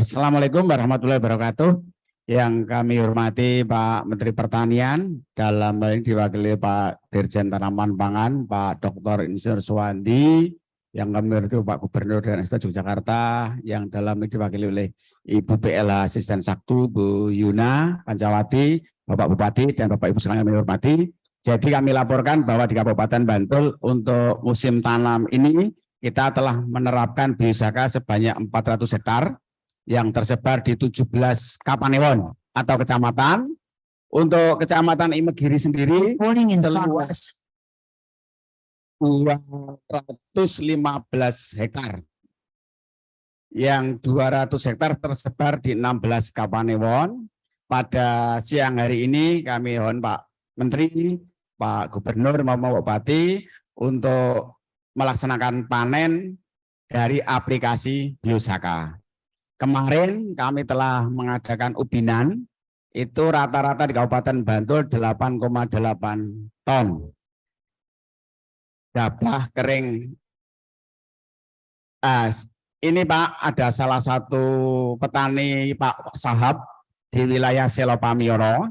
Assalamualaikum warahmatullahi wabarakatuh. Yang kami hormati Pak Menteri Pertanian, dalam hal ini diwakili Pak Dirjen Tanaman Pangan, Pak Dr. Insinyur Suwandi, yang kami hormati Pak Gubernur dan Universitas Yogyakarta, yang dalam ini diwakili oleh Ibu PLH Asisten Saktu, Bu Yuna Pancawati, Bapak Bupati, dan Bapak Ibu sekalian kami hormati. Jadi kami laporkan bahwa di Kabupaten Bantul untuk musim tanam ini kita telah menerapkan biosaka sebanyak 400 hektar yang tersebar di 17 kapanewon atau kecamatan. Untuk kecamatan Imegiri sendiri seluas 215 hektar. Yang 200 hektar tersebar di 16 kapanewon. Pada siang hari ini kami mohon Pak Menteri, Pak Gubernur maupun Pak Bupati untuk melaksanakan panen dari aplikasi biosaka. Kemarin kami telah mengadakan ubinan, itu rata-rata di Kabupaten Bantul 8,8 ton. Gabah kering. Ini Pak, ada salah satu petani Pak Sahab di wilayah Selopamioro.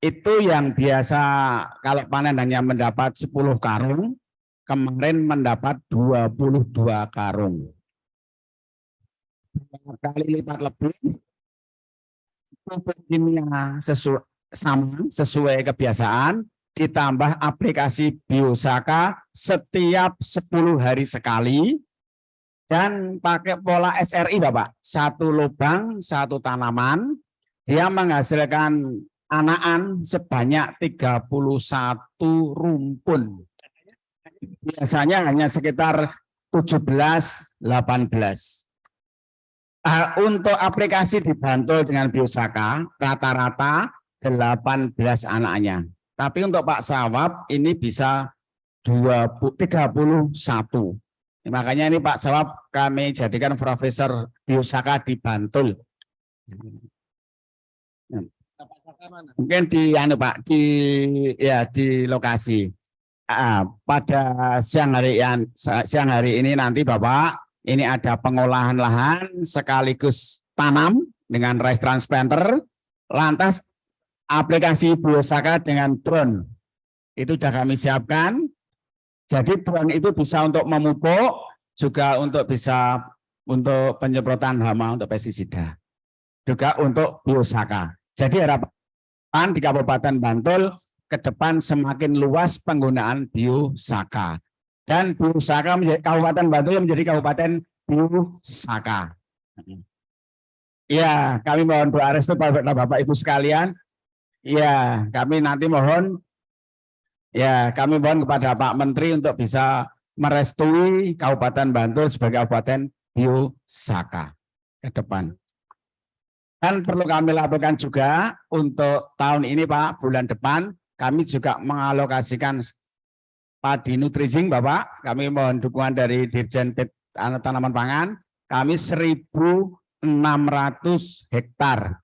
Itu yang biasa kalau panen hanya mendapat 10 karung, kemarin mendapat 22 karung. Kali lipat lebih, pupuk kimia sesuai kebiasaan, ditambah aplikasi biosaka setiap 10 hari sekali, dan pakai pola SRI Bapak, satu lubang, satu tanaman, dia menghasilkan anakan sebanyak 31 rumpun. Biasanya hanya sekitar 17-18. Untuk aplikasi di Bantul dengan biosaka rata-rata 18 anaknya. Tapi untuk Pak Sawab ini bisa 31. Makanya ini Pak Sawab kami jadikan profesor biosaka di Bantul. Mungkin di Pak di lokasi. Pada siang hari ini nanti Bapak, ini ada pengolahan lahan sekaligus tanam dengan rice transplanter, lantas aplikasi biosaka dengan drone. Itu sudah kami siapkan. Jadi drone itu bisa untuk memupuk, juga bisa untuk penyemprotan hama untuk pestisida. Juga untuk biosaka. Jadi harapan di Kabupaten Bantul ke depan semakin luas penggunaan biosaka. Dan biosaka menjadi Kabupaten Bantul menjadi Kabupaten biosaka. Ya, kami mohon doa restu Bapak Ibu sekalian. Ya, kami nanti mohon kepada Pak Menteri untuk bisa merestui Kabupaten Bantul sebagai Kabupaten biosaka ke depan. Dan perlu kami laporkan juga untuk tahun ini Pak, bulan depan kami juga mengalokasikan padi nutrizing Bapak, kami mohon dukungan dari Dirjen Tanaman Pangan, kami 1.600 hektar.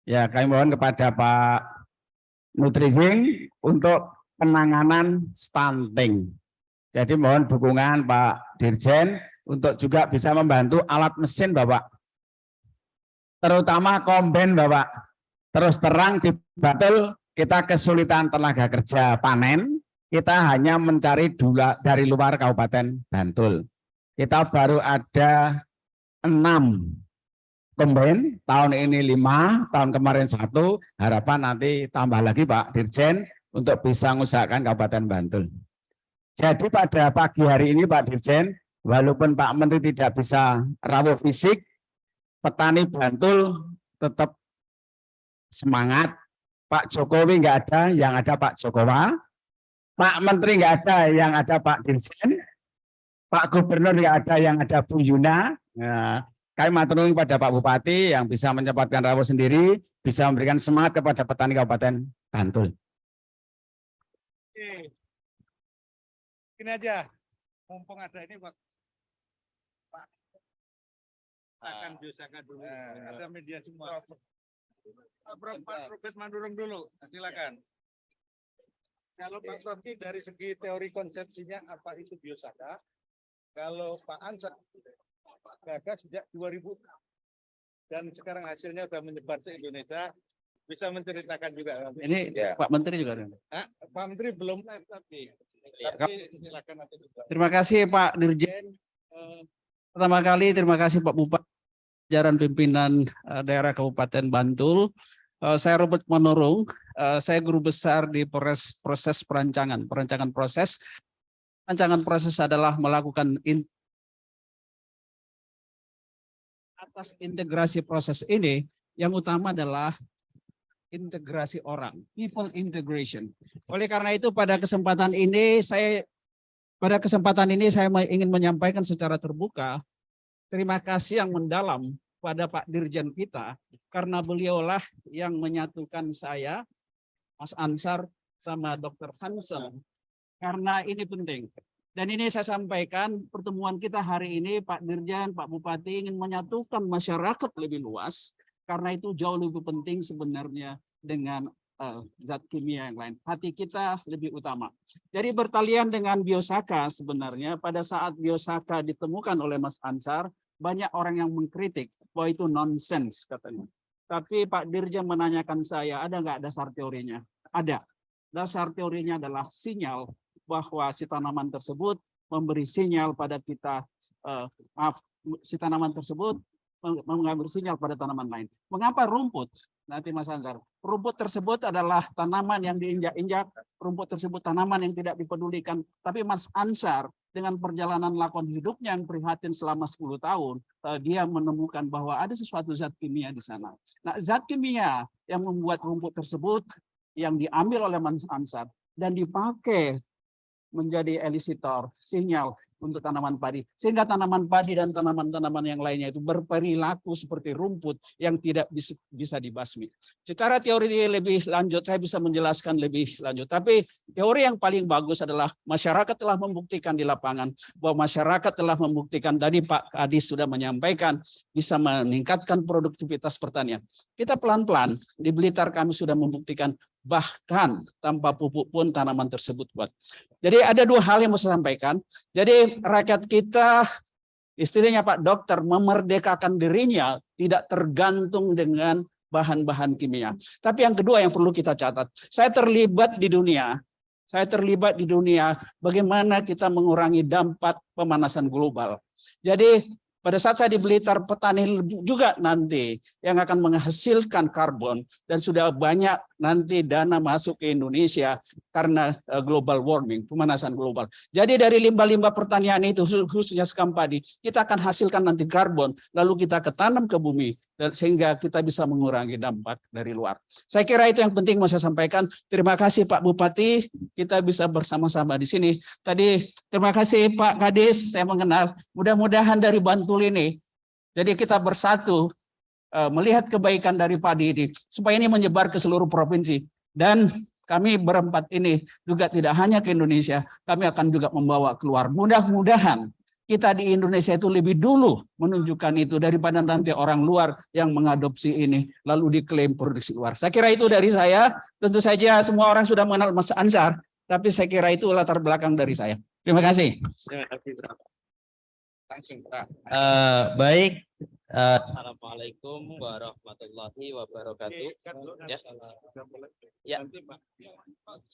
Ya, kami mohon kepada Pak Nutrizing untuk penanganan stunting. Jadi mohon dukungan Pak Dirjen untuk juga bisa membantu alat mesin Bapak. Terutama kombain Bapak. Terus terang di Bantul kita kesulitan tenaga kerja panen. Kita hanya mencari dari luar Kabupaten Bantul. Kita baru ada 6 kombain, tahun ini 5, tahun kemarin 1, harapan nanti tambah lagi Pak Dirjen untuk bisa mengusahakan Kabupaten Bantul. Jadi pada pagi hari ini Pak Dirjen, walaupun Pak Menteri tidak bisa rawuh fisik, petani Bantul tetap semangat. Pak Jokowi nggak ada, yang ada Pak Jokowi. Pak Menteri nggak ada, yang ada Pak Dirjen. Pak Gubernur nggak ada, yang ada Bu Yuna. Nah, kami matur nuwun kepada Pak Bupati yang bisa menyempatkan rawuh sendiri, bisa memberikan semangat kepada petani Kabupaten Bantul. Oke. Ini aja, mumpung ada ini Pak akan biosaka dulu. Ada media semua. Pak Robert Mandurung dulu, silakan. Kalau Pak Rofi dari segi teori konsepsinya apa itu biosaka? Kalau Pak Ansar gagas sejak 2000 dan sekarang hasilnya sudah menyebar se Indonesia, bisa menceritakan juga. Ini Pak Menteri juga ada. Pak Menteri belum live tapi silakan nanti juga. Terima kasih Pak Dirjen. Pertama kali terima kasih Pak Bupati, jajaran pimpinan daerah Kabupaten Bantul. Saya Robert Manurung, saya guru besar di proses perancangan. Perancangan proses adalah melakukan atas integrasi proses ini, yang utama adalah integrasi orang, people integration. Oleh karena itu pada kesempatan ini saya ingin menyampaikan secara terbuka terima kasih yang mendalam pada Pak Dirjen kita, karena beliaulah yang menyatukan saya, Mas Ansar, sama Dr. Hansen, karena ini penting. Dan ini saya sampaikan pertemuan kita hari ini, Pak Dirjen, Pak Bupati ingin menyatukan masyarakat lebih luas, karena itu jauh lebih penting sebenarnya dengan zat kimia yang lain. Hati kita lebih utama. Jadi bertalian dengan biosaka sebenarnya, pada saat biosaka ditemukan oleh Mas Ansar, banyak orang yang mengkritik bahwa itu nonsens katanya. Tapi Pak Dirjen menanyakan saya, ada nggak dasar teorinya? Ada. Dasar teorinya adalah sinyal bahwa si tanaman tersebut memberi sinyal pada kita, si tanaman tersebut mengambil sinyal pada tanaman lain. Mengapa rumput? Nanti Mas Ansar, rumput tersebut adalah tanaman yang diinjak-injak, rumput tersebut tanaman yang tidak dipedulikan. Tapi Mas Ansar dengan perjalanan lakon hidupnya yang prihatin selama 10 tahun, dia menemukan bahwa ada sesuatu zat kimia di sana. Nah, zat kimia yang membuat rumput tersebut yang diambil oleh Mas Ansar dan dipakai menjadi elisitor, sinyal untuk tanaman padi. Sehingga tanaman padi dan tanaman-tanaman yang lainnya itu berperilaku seperti rumput yang tidak bisa dibasmi. Secara teori lebih lanjut, saya bisa menjelaskan lebih lanjut. Tapi teori yang paling bagus adalah masyarakat telah membuktikan di lapangan, bahwa masyarakat telah membuktikan, tadi Pak Kadis sudah menyampaikan, bisa meningkatkan produktivitas pertanian. Kita pelan-pelan, di Blitar kami sudah membuktikan, bahkan tanpa pupuk pun tanaman tersebut kuat. Jadi ada dua hal yang mau saya sampaikan. Jadi rakyat kita, istilahnya Pak Dokter, memerdekakan dirinya tidak tergantung dengan bahan-bahan kimia. Tapi yang kedua yang perlu kita catat, saya terlibat di dunia bagaimana kita mengurangi dampak pemanasan global. Jadi pada saat saya di Blitar, petani juga nanti yang akan menghasilkan karbon, dan sudah banyak nanti dana masuk ke Indonesia karena global warming, pemanasan global. Jadi dari limbah-limbah pertanian itu, khususnya sekam padi, kita akan hasilkan nanti karbon, lalu kita ketanam ke bumi, sehingga kita bisa mengurangi dampak dari luar. Saya kira itu yang penting mau saya sampaikan. Terima kasih Pak Bupati, kita bisa bersama-sama di sini. Tadi terima kasih Pak Kadis, saya mengenal. Mudah-mudahan dari Bantul ini, jadi kita bersatu melihat kebaikan dari padi ini, supaya ini menyebar ke seluruh provinsi. Dan kami berempat ini juga tidak hanya ke Indonesia, kami akan juga membawa keluar. Mudah-mudahan kita di Indonesia itu lebih dulu menunjukkan itu daripada nanti orang luar yang mengadopsi ini lalu diklaim produksi luar. Saya kira itu dari saya. Tentu saja semua orang sudah mengenal Mas Ansar, tapi saya kira itu latar belakang dari saya. Terima kasih. Baik. Assalamualaikum warahmatullahi wabarakatuh. Ya. Ya.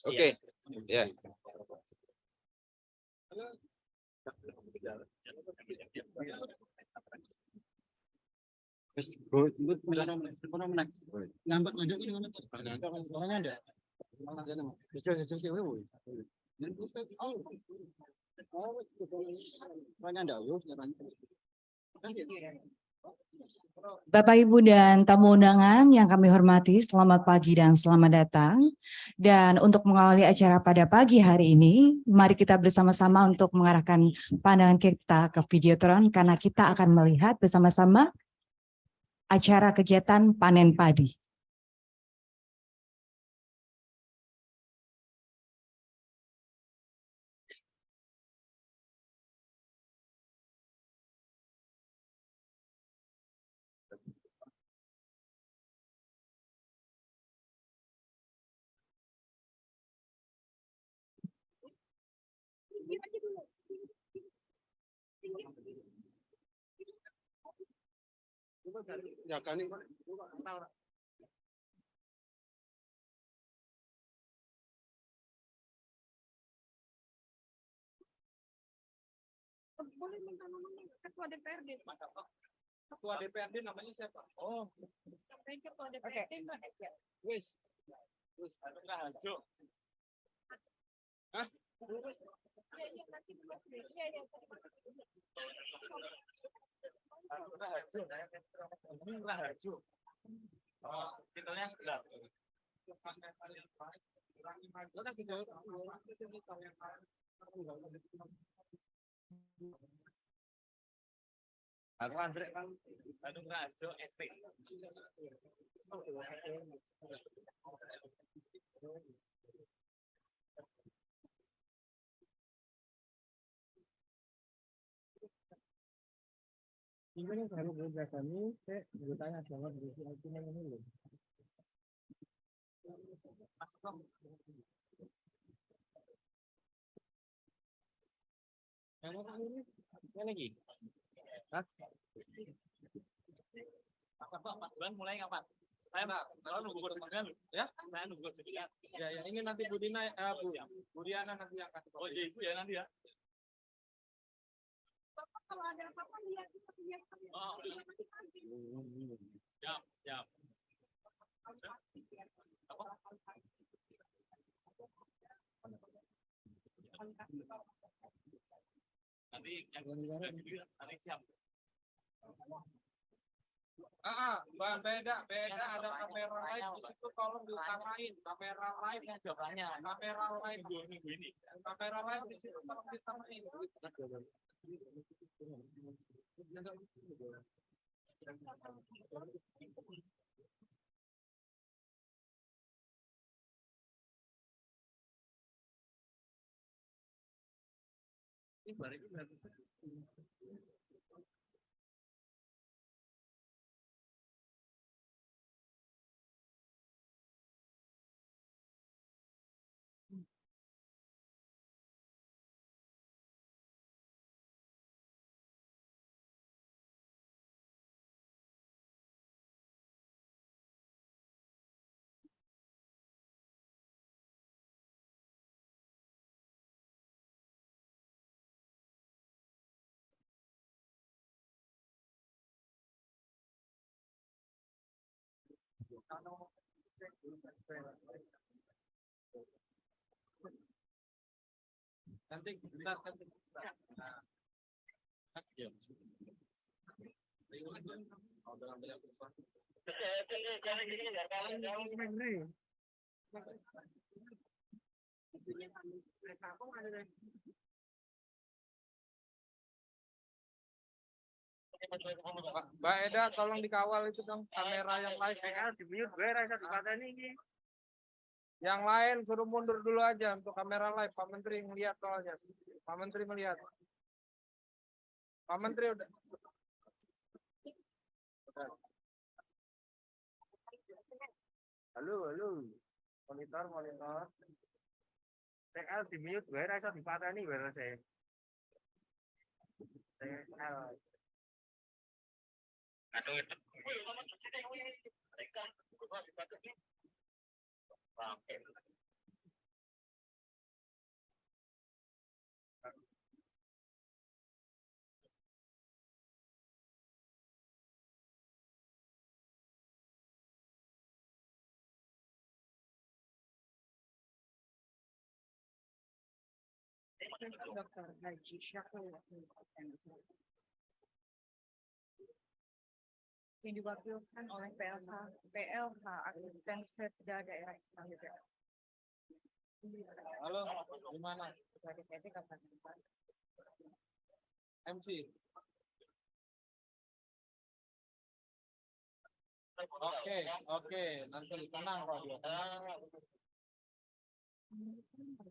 Oke. Ya. Bapak, Ibu, dan tamu undangan yang kami hormati, selamat pagi dan selamat datang. Dan untuk mengawali acara pada pagi hari ini, mari kita bersama-sama untuk mengarahkan pandangan kita ke Videotron, karena kita akan melihat bersama-sama acara kegiatan panen padi. Boleh minta nomornya ketua DPRD. Ketua DPRD namanya siapa? Oh, Ketua DPRD Mbak. wis. Wis, enggak hajo. Hah? Iya, iya, nanti dulu. Iya, iya. Enggak hajo. Ini enggak hajo. Oh, titelnya sebelah. Aku Andre kan Bandung Rajo ST. Ini baru berjaga nih, saya bertanya sama diri aku ini loh. Mas Tom. Yang mau ini lagi? Hah? Pak bulan mulai kapan? Saya kalau nunggu kejutan ya, saya nunggu kejutan. Ya, ya ini nanti Bu Dina, Bu Diana nanti akan. Oh iya Ibu ya nanti ya. Bapak kalau ada apa-apa lihat kita lihat. Oh. Siap, siap. Apa? Nanti yang nanti siap. Beda ada kamera live di situ, tolong diutamain kamera live jawabannya. Kamera live minggu ini. Kamera live di situ tolong diutamain. Ini balik nanti bentar. Mbak Eda, tolong dikawal itu dong kamera yang lain. Saya di mute, gue rasa di ini. Yang lain suruh mundur dulu aja untuk kamera live. Pak Menteri melihat soalnya. Pak Menteri melihat. Pak Menteri udah. Halo. Monitor. TL di mute, gue rasa dipateni gue rasa. TL. Aduh itu. Dr. Haji Syakul yang diwakilkan oleh PLH Asisten Setda Daerah Istimewa. Halo, gimana? MC. Oke, nanti tenang kok dia.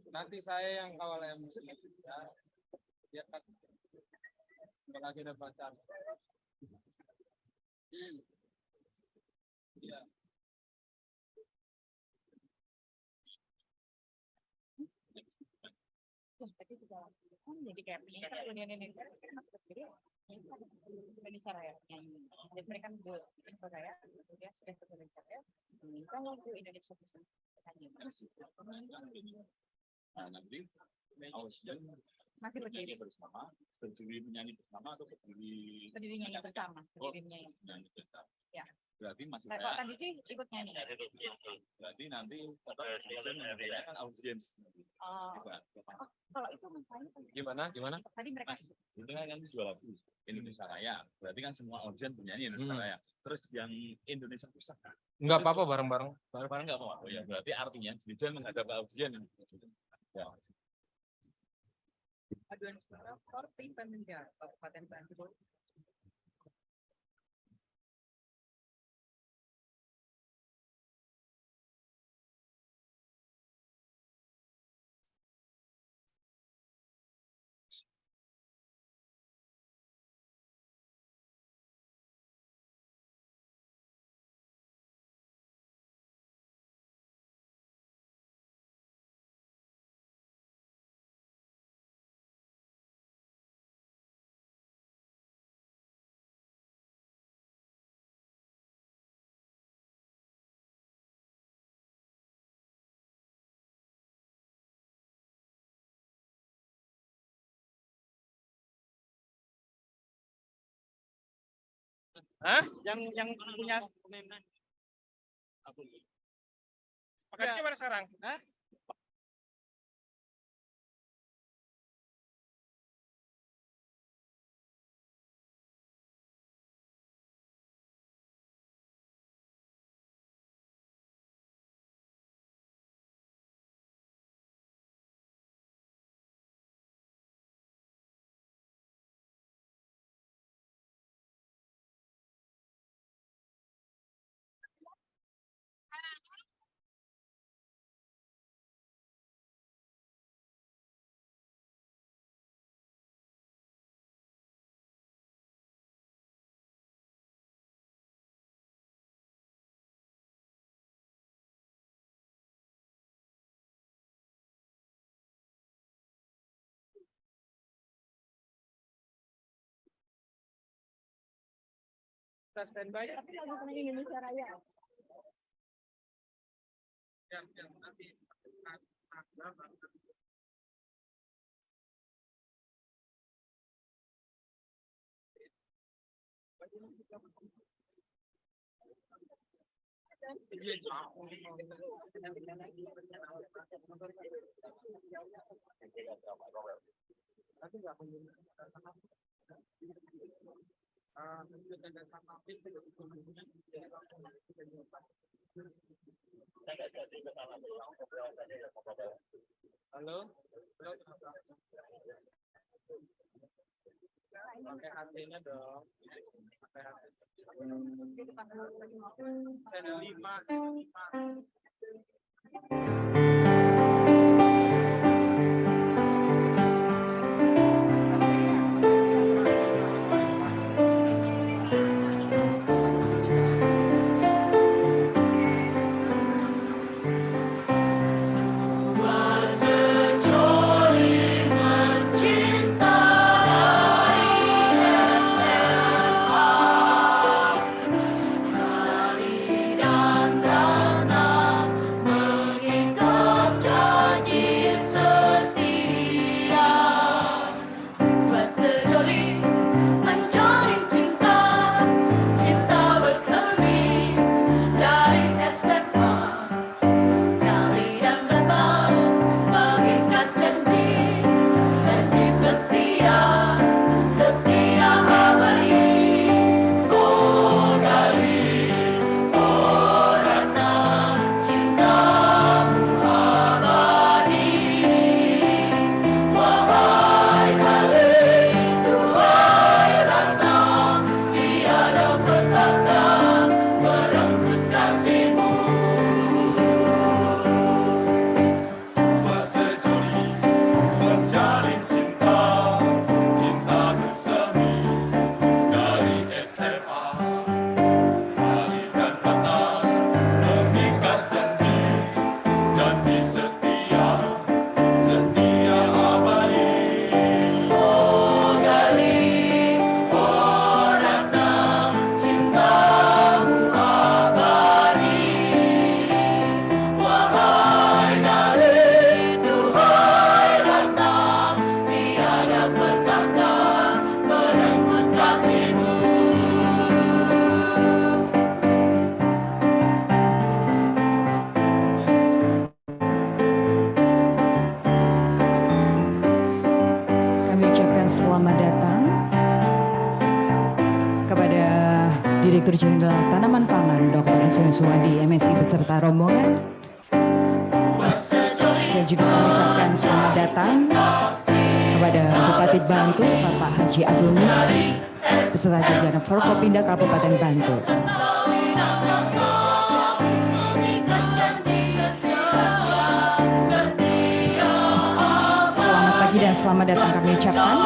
Nanti saya yang kawal MC ya. Dia kan lagi ada pacar. Iya. jadi kayak Union Indonesia kan masuk sendiri Indonesia Raya yang jadi mereka Indonesia Raya kemudian sudah ke Indonesia Raya kalau ke Indonesia bisa nanti audiens masih berdiri bersama, berdiri menyanyi bersama atau berdiri nyanyi bersama nyanyi bersama. Ya. Berarti masih Kalau tadi sih ikut nyanyi. Berarti nanti kan audiens. Kalau itu Gimana? tadi mereka Itu kan juara Indonesia Raya. Berarti kan semua audiens penyanyi Indonesia Raya. Terus yang Indonesia Pusat Enggak apa-apa bareng-bareng. Bareng-bareng nggak apa-apa. Oh ya, berarti artinya Dirjen menghadap audiens. Ya. aduan suara Korpi Pemda Kabupaten Bandung. Hah? Yang punya Makasih mana sekarang? Hah? Kita standby. Tapi lagu penyanyi Indonesia Raya. Yang nanti halo, pakai hatinya dong, pakai hati. Ada 5. Janji setia, setia abadi. Direktur Jenderal Tanaman Pangan Dr. Insinyur Suwandi MSI beserta rombongan. Dan juga kami ucapkan selamat datang kepada Bupati Bantul Bapak Haji Abdul Musli beserta jajaran Forkopimda Kabupaten Bantul. Selamat pagi dan selamat datang kami ucapkan.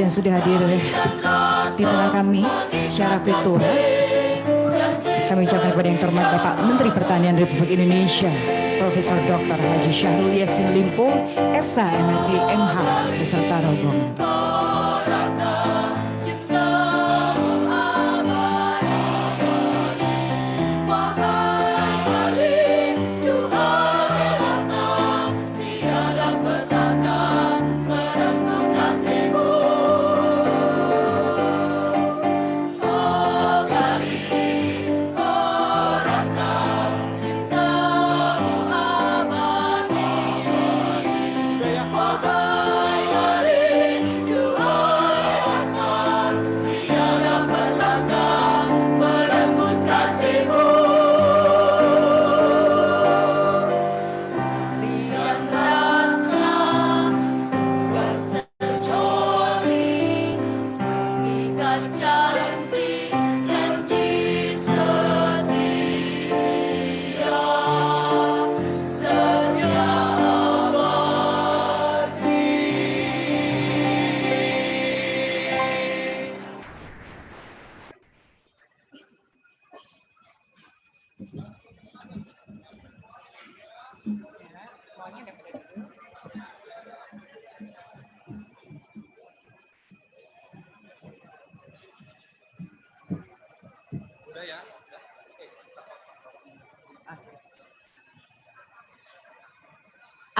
Dan sudah hadir di tengah kami secara virtual. Kami ucapkan kepada yang terhormat Bapak Menteri Pertanian Republik Indonesia, Profesor Dr. Haji Syahrul Yassin Limpo, SH MSI MH beserta rombongan.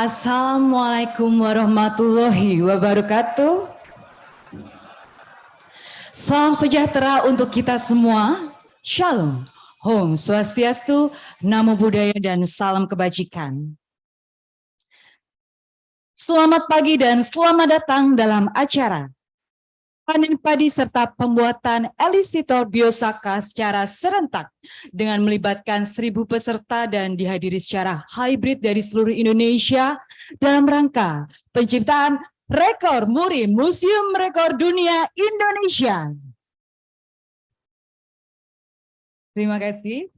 Assalamualaikum warahmatullahi wabarakatuh. Salam sejahtera untuk kita semua. Shalom, Om Swastiastu, Namo Buddhaya, dan salam kebajikan. Selamat pagi dan selamat datang dalam acara panen padi serta pembuatan elisitor biosaka secara serentak dengan melibatkan 1.000 peserta dan dihadiri secara hybrid dari seluruh Indonesia dalam rangka penciptaan rekor muri Museum Rekor Dunia Indonesia. Terima kasih.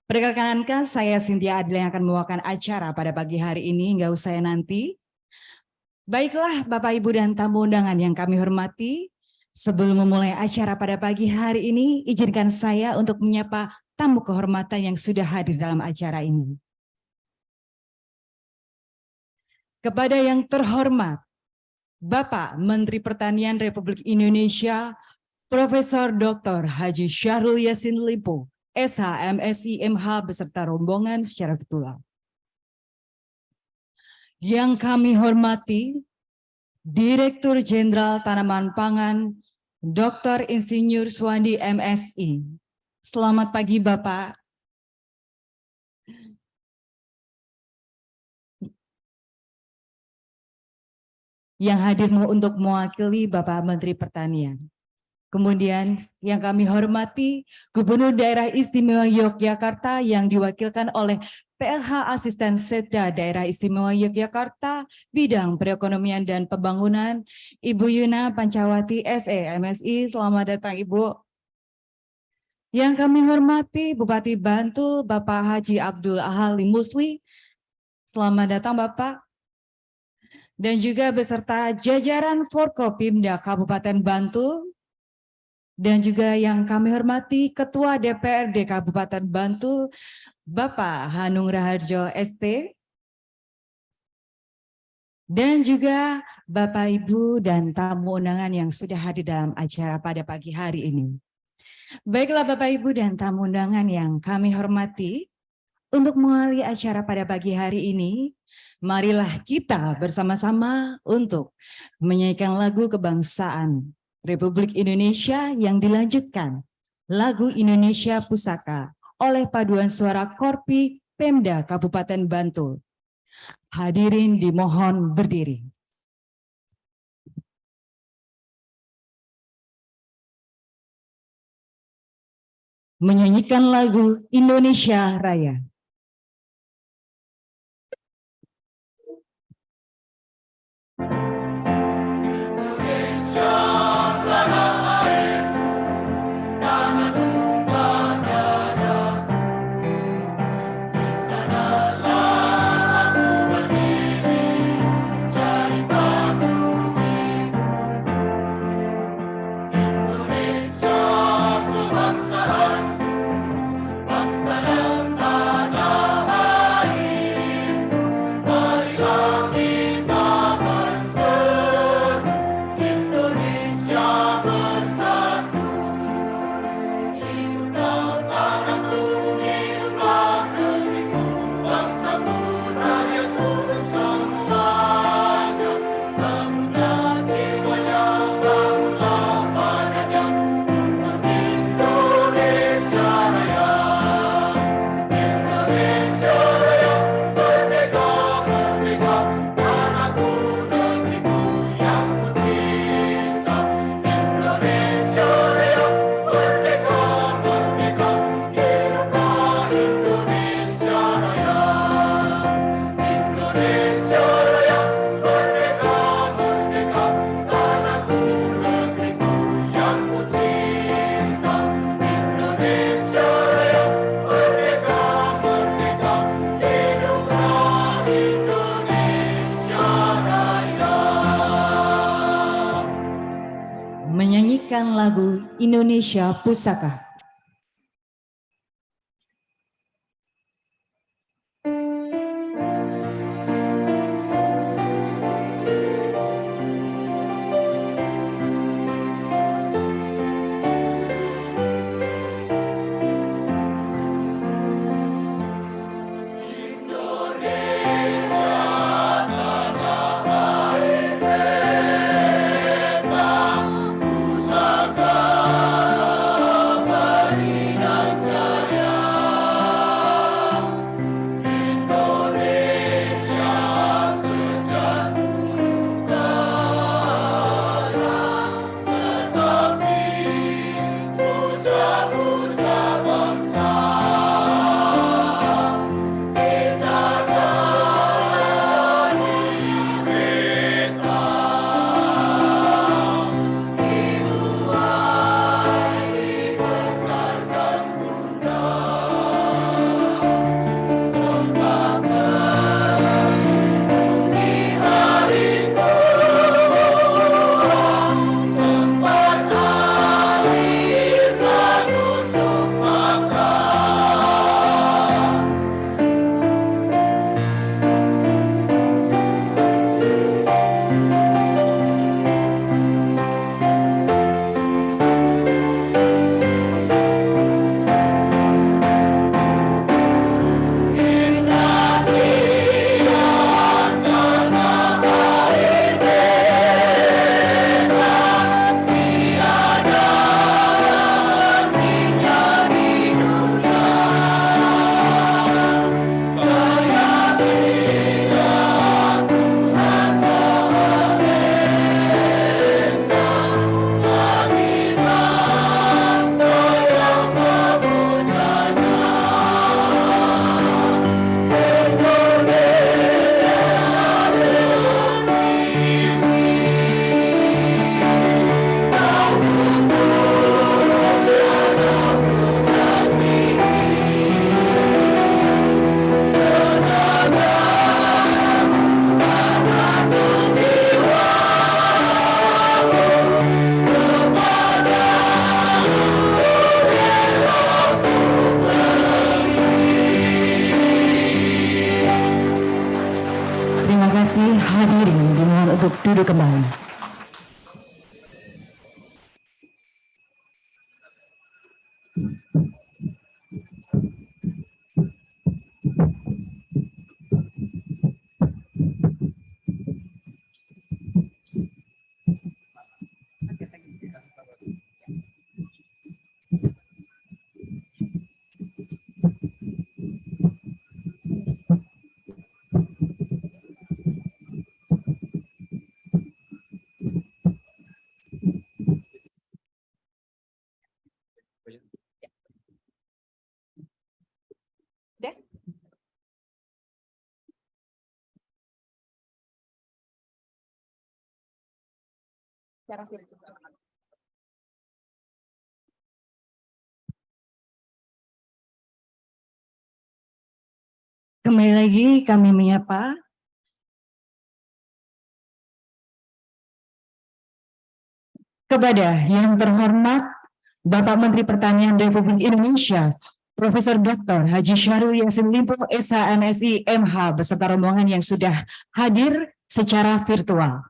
Perkenalkan, saya Cynthia Adila yang akan membawakan acara pada pagi hari ini hingga usai nanti. Baiklah Bapak Ibu dan tamu undangan yang kami hormati, sebelum memulai acara pada pagi hari ini, izinkan saya untuk menyapa tamu kehormatan yang sudah hadir dalam acara ini. Kepada yang terhormat, Bapak Menteri Pertanian Republik Indonesia, Profesor Dr. Haji Syahrul Yassin Limpo, SH MSI MH beserta rombongan secara virtual. Yang kami hormati, Direktur Jenderal Tanaman Pangan, Dr. Insinyur Suwandi MSI. Selamat pagi Bapak. Yang hadir untuk mewakili Bapak Menteri Pertanian. Kemudian yang kami hormati Gubernur Daerah Istimewa Yogyakarta yang diwakilkan oleh PLH Asisten Setda Daerah Istimewa Yogyakarta Bidang Perekonomian dan Pembangunan, Ibu Yuna Pancawati SE MSI. Selamat datang Ibu. Yang kami hormati Bupati Bantul Bapak Haji Abdul Halim Musli. Selamat datang Bapak. Dan juga beserta jajaran Forkopimda Kabupaten Bantul. Dan juga yang kami hormati Ketua DPRD Kabupaten Bantul, Bapak Hanung Raharjo ST. Dan juga Bapak Ibu dan tamu undangan yang sudah hadir dalam acara pada pagi hari ini. Baiklah Bapak Ibu dan tamu undangan yang kami hormati, untuk mengawali acara pada pagi hari ini, marilah kita bersama-sama untuk menyanyikan lagu kebangsaan Republik Indonesia yang dilanjutkan lagu Indonesia Pusaka oleh paduan suara Korpi Pemda Kabupaten Bantul. Hadirin dimohon berdiri. Menyanyikan lagu Indonesia Raya. Menyanyikan lagu Indonesia Pusaka. Terima kasih, hadirin dimohon untuk duduk kembali. secara virtual. Kembali lagi kami menyapa kepada yang terhormat Bapak Menteri Pertanian Republik Indonesia, Profesor Dr. Haji Syahrul Yassin Limpo, SHMSI MH, beserta rombongan yang sudah hadir secara virtual.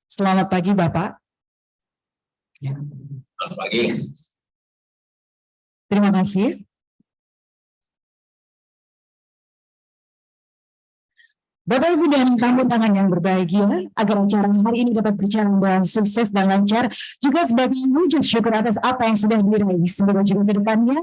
Selamat pagi, Bapak. Selamat pagi. Terima kasih. Bapak, Ibu, dan tamu undangan yang berbahagia, agar acara hari ini dapat berjalan dengan sukses dan lancar, juga sebagai wujud syukur atas apa yang sudah diraih, semoga juga ke depannya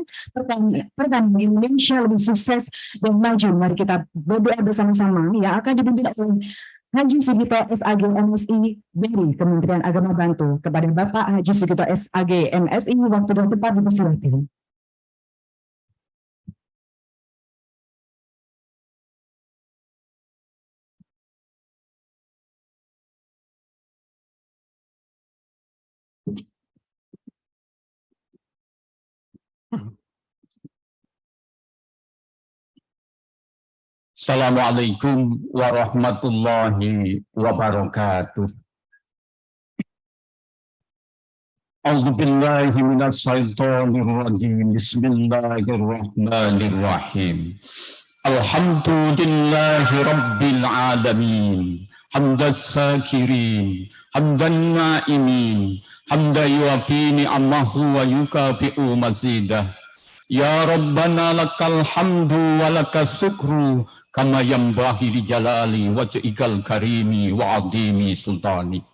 pertanian Indonesia lebih sukses dan maju. Mari kita berdoa bersama-sama yang akan dipimpin oleh Haji Sugito SAG MSI dari Kementerian Agama Bantu. Kepada Bapak Haji Sugito SAG MSI, waktu dan tempat dipersilakan. Assalamualaikum warahmatullahi wabarakatuh. A'udzu billahi minasy syaithanir rajim. Bismillahirrahmanirrahim. Alhamdulillahi rabbil alamin. Hamdas sakirin, hamdan na'imin, hamdan yuafi ni'amahu wa yukafi'u mazidah. Ya Rabbana lakal hamdu wa lakas syukru kama yanbaghi li jalali wajhikal karimi wa adimi sultani.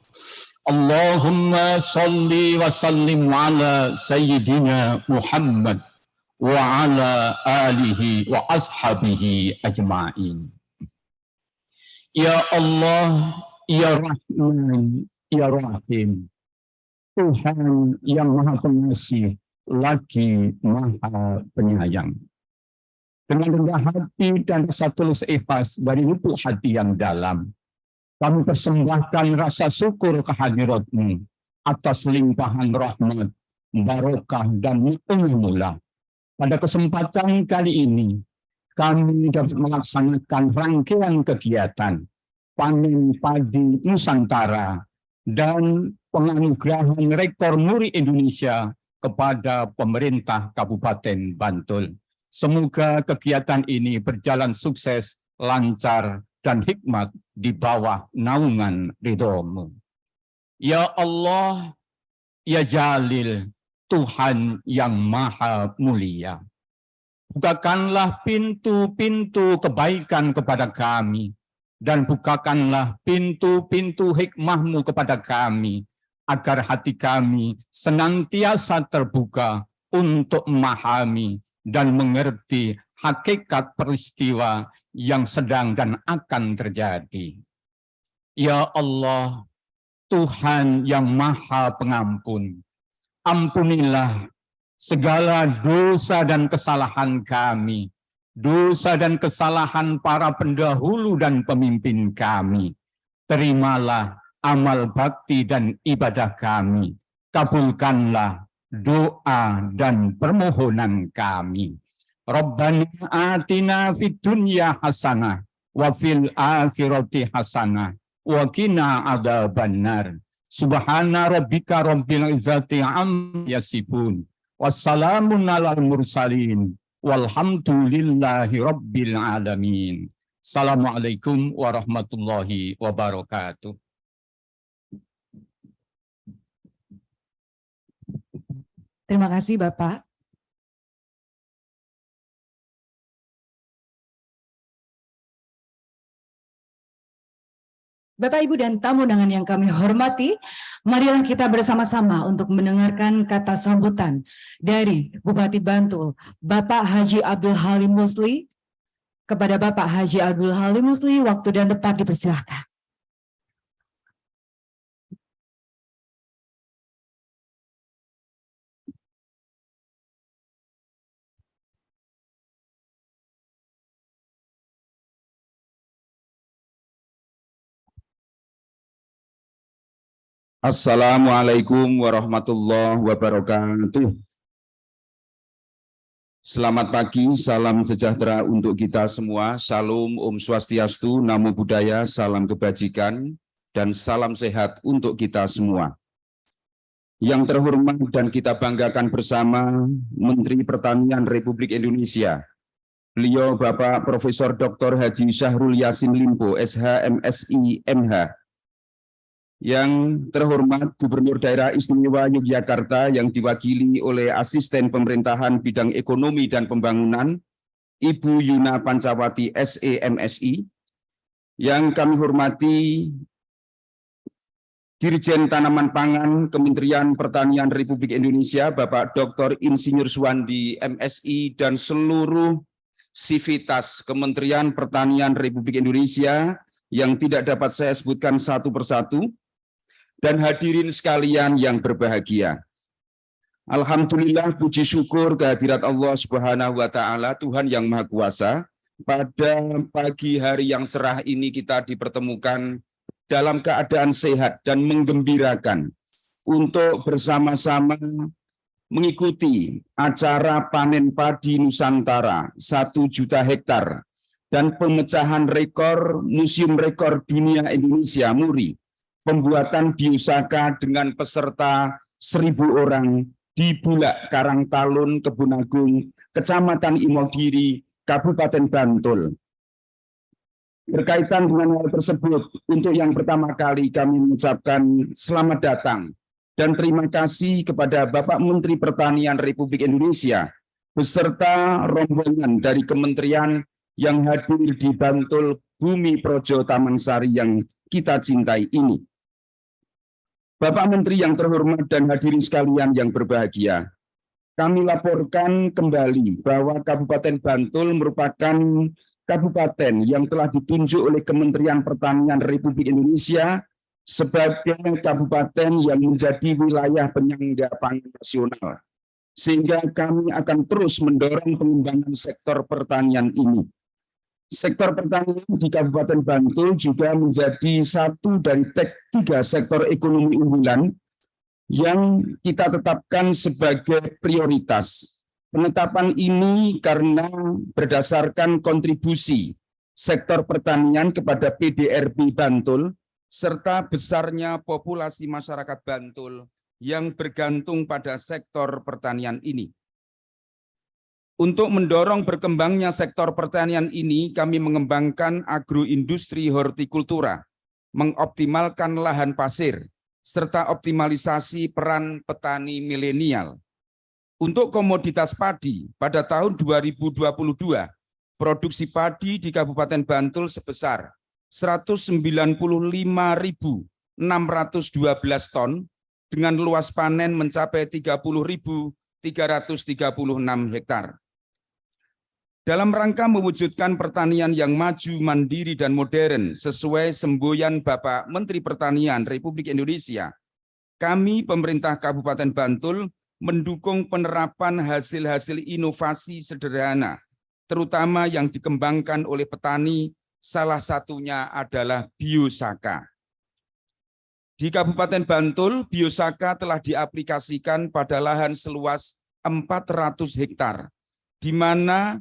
Allahumma salli wa sallim ala sayyidina Muhammad wa ala alihi wa ashabihi ajma'in. Ya Allah, Ya Rahman, Ya Rahim, Tuhan yang Maha Pengasih lagi Maha Penyayang. Dengan rendah hati dan rasa tulus ikhlas dari lubuk hati yang dalam, kami persembahkan rasa syukur kehadirat-Mu atas limpahan rahmat, barokah, dan nikmat. Pada kesempatan kali ini, kami dapat melaksanakan rangkaian kegiatan panen padi Nusantara dan penganugerahan Rektor Muri Indonesia kepada pemerintah Kabupaten Bantul. Semoga kegiatan ini berjalan sukses, lancar, dan hikmat di bawah naungan ridho-Mu. Ya Allah, Ya Jalil, Tuhan yang Maha Mulia, bukakanlah pintu-pintu kebaikan kepada kami, dan bukakanlah pintu-pintu hikmah-Mu kepada kami, agar hati kami senantiasa terbuka untuk memahami dan mengerti hakikat peristiwa yang sedang dan akan terjadi. Ya Allah, Tuhan yang Maha Pengampun, ampunilah segala dosa dan kesalahan kami, dosa dan kesalahan para pendahulu dan pemimpin kami. Terimalah amal bakti dan ibadah kami. Kabulkanlah doa dan permohonan kami. Rabbana atina fid dunya hasanah wa fil akhirati hasanah wa qina adzabannar. Subhana rabbika rabbil izzati amma yasifun. Wassalamun alal mursalin. Walhamdulillahi rabbil alamin. Assalamualaikum warahmatullahi wabarakatuh. Terima kasih, Bapak. Bapak, Ibu, dan tamu undangan yang kami hormati, marilah kita bersama-sama untuk mendengarkan kata sambutan dari Bupati Bantul, Bapak Haji Abdul Halim Musli. Kepada Bapak Haji Abdul Halim Musli, waktu dan tempat dipersilahkan. Assalamualaikum warahmatullahi wabarakatuh. Selamat pagi, salam sejahtera untuk kita semua. Salam Om Swastiastu, Namo Buddhaya, salam kebajikan, dan salam sehat untuk kita semua. Yang terhormat dan kita banggakan bersama Menteri Pertanian Republik Indonesia, beliau Bapak Profesor Dr. Haji Syahrul Yassin Limpo, SH, MSI, MH. Yang terhormat Gubernur Daerah Istimewa Yogyakarta yang diwakili oleh Asisten Pemerintahan Bidang Ekonomi dan Pembangunan, Ibu Yuna Pancawati, SE, MSI. Yang kami hormati Dirjen Tanaman Pangan Kementerian Pertanian Republik Indonesia, Bapak Dr. Insinyur Suwandi, MSI, dan seluruh sivitas Kementerian Pertanian Republik Indonesia yang tidak dapat saya sebutkan satu persatu, dan hadirin sekalian yang berbahagia. Alhamdulillah, puji syukur kehadirat Allah Subhanahu wa Ta'ala, Tuhan yang Maha Kuasa. Pada pagi hari yang cerah ini kita dipertemukan dalam keadaan sehat dan menggembirakan untuk bersama-sama mengikuti acara panen padi Nusantara 1 juta hektar dan pemecahan rekor Museum Rekor Dunia Indonesia MURI, pembuatan biosaka dengan peserta 1.000 orang di Bulak Karangtalun, Kebun Agung, Kecamatan Imogiri, Kabupaten Bantul. Berkaitan dengan hal tersebut, untuk yang pertama kali kami mengucapkan selamat datang dan terima kasih kepada Bapak Menteri Pertanian Republik Indonesia beserta rombongan dari kementerian yang hadir di Bantul Bumi Projo Taman Sari yang kita cintai ini. Bapak Menteri yang terhormat dan hadirin sekalian yang berbahagia, kami laporkan kembali bahwa Kabupaten Bantul merupakan kabupaten yang telah ditunjuk oleh Kementerian Pertanian Republik Indonesia sebagai kabupaten yang menjadi wilayah penyangga pangan nasional. Sehingga kami akan terus mendorong pengembangan sektor pertanian ini. Sektor pertanian di Kabupaten Bantul juga menjadi satu dari 3 sektor ekonomi unggulan yang kita tetapkan sebagai prioritas. Penetapan ini karena berdasarkan kontribusi sektor pertanian kepada PDRB Bantul serta besarnya populasi masyarakat Bantul yang bergantung pada sektor pertanian ini. Untuk mendorong berkembangnya sektor pertanian ini, kami mengembangkan agroindustri hortikultura, mengoptimalkan lahan pasir, serta optimalisasi peran petani milenial. Untuk komoditas padi, pada tahun 2022, produksi padi di Kabupaten Bantul sebesar 195.612 ton, dengan luas panen mencapai 30.336 hektar. Dalam rangka mewujudkan pertanian yang maju, mandiri, dan modern sesuai semboyan Bapak Menteri Pertanian Republik Indonesia, kami pemerintah Kabupaten Bantul mendukung penerapan hasil-hasil inovasi sederhana, terutama yang dikembangkan oleh petani, salah satunya adalah biosaka. Di Kabupaten Bantul, biosaka telah diaplikasikan pada lahan seluas 400 hektar, di mana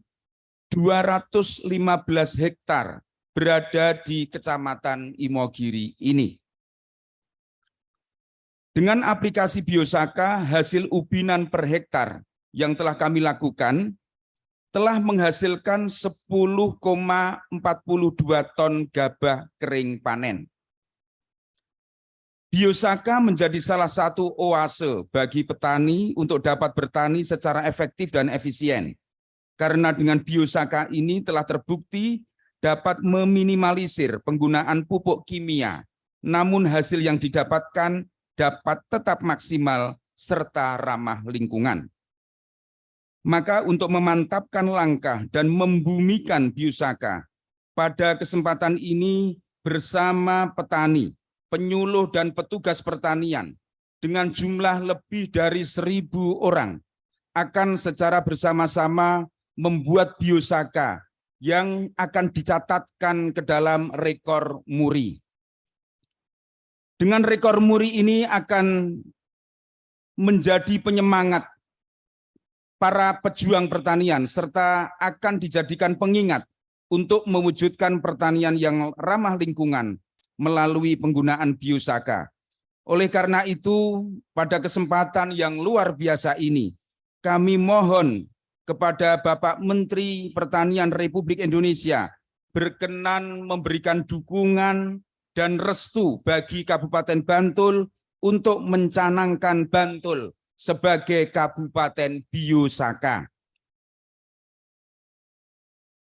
215 hektar berada di Kecamatan Imogiri ini. Dengan aplikasi biosaka, hasil ubinan per hektar yang telah kami lakukan telah menghasilkan 10,42 ton gabah kering panen. Biosaka menjadi salah satu oase bagi petani untuk dapat bertani secara efektif dan efisien. Karena dengan biosaka ini telah terbukti dapat meminimalisir penggunaan pupuk kimia, namun hasil yang didapatkan dapat tetap maksimal serta ramah lingkungan. Maka untuk memantapkan langkah dan membumikan biosaka, pada kesempatan ini bersama petani, penyuluh dan petugas pertanian dengan jumlah lebih dari 1.000 orang akan secara bersama-sama membuat biosaka yang akan dicatatkan ke dalam rekor MURI. Dengan rekor muri ini akan menjadi penyemangat para pejuang pertanian serta akan dijadikan pengingat untuk mewujudkan pertanian yang ramah lingkungan melalui penggunaan biosaka. Oleh karena itu, pada kesempatan yang luar biasa ini, kami mohon kepada Bapak Menteri Pertanian Republik Indonesia berkenan memberikan dukungan dan restu bagi Kabupaten Bantul untuk mencanangkan Bantul sebagai Kabupaten Biosaka.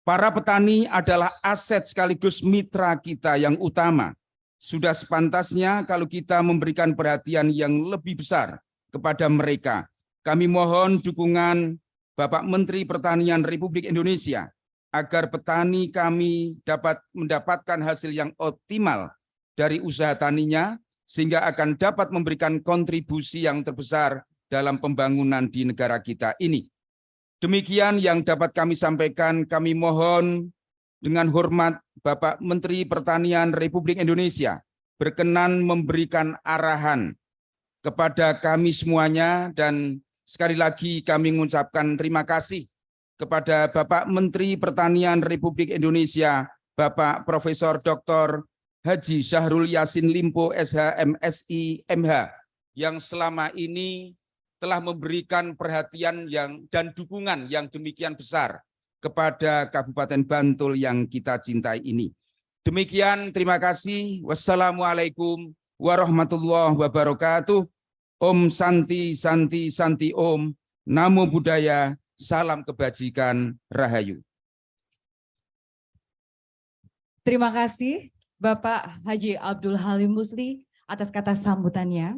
Para petani adalah aset sekaligus mitra kita yang utama. Sudah sepantasnya kalau kita memberikan perhatian yang lebih besar kepada mereka. Kami mohon dukungan Bapak Menteri Pertanian Republik Indonesia agar petani kami dapat mendapatkan hasil yang optimal dari usaha taninya sehingga akan dapat memberikan kontribusi yang terbesar dalam pembangunan di negara kita ini. Demikian yang dapat kami sampaikan. Kami mohon dengan hormat Bapak Menteri Pertanian Republik Indonesia berkenan memberikan arahan kepada kami semuanya, dan sekali lagi kami mengucapkan terima kasih kepada Bapak Menteri Pertanian Republik Indonesia, Bapak Profesor Dr. Haji Syahrul Yassin Limpo, SH, MSI, MH, yang selama ini telah memberikan perhatian dan dukungan yang demikian besar kepada Kabupaten Bantul yang kita cintai ini. Demikian, terima kasih. Wassalamualaikum warahmatullahi wabarakatuh. Om Santi Santi Santi Om. Namo Buddhaya. Salam kebajikan. Rahayu. Terima kasih Bapak Haji Abdul Halim Musli atas kata sambutannya.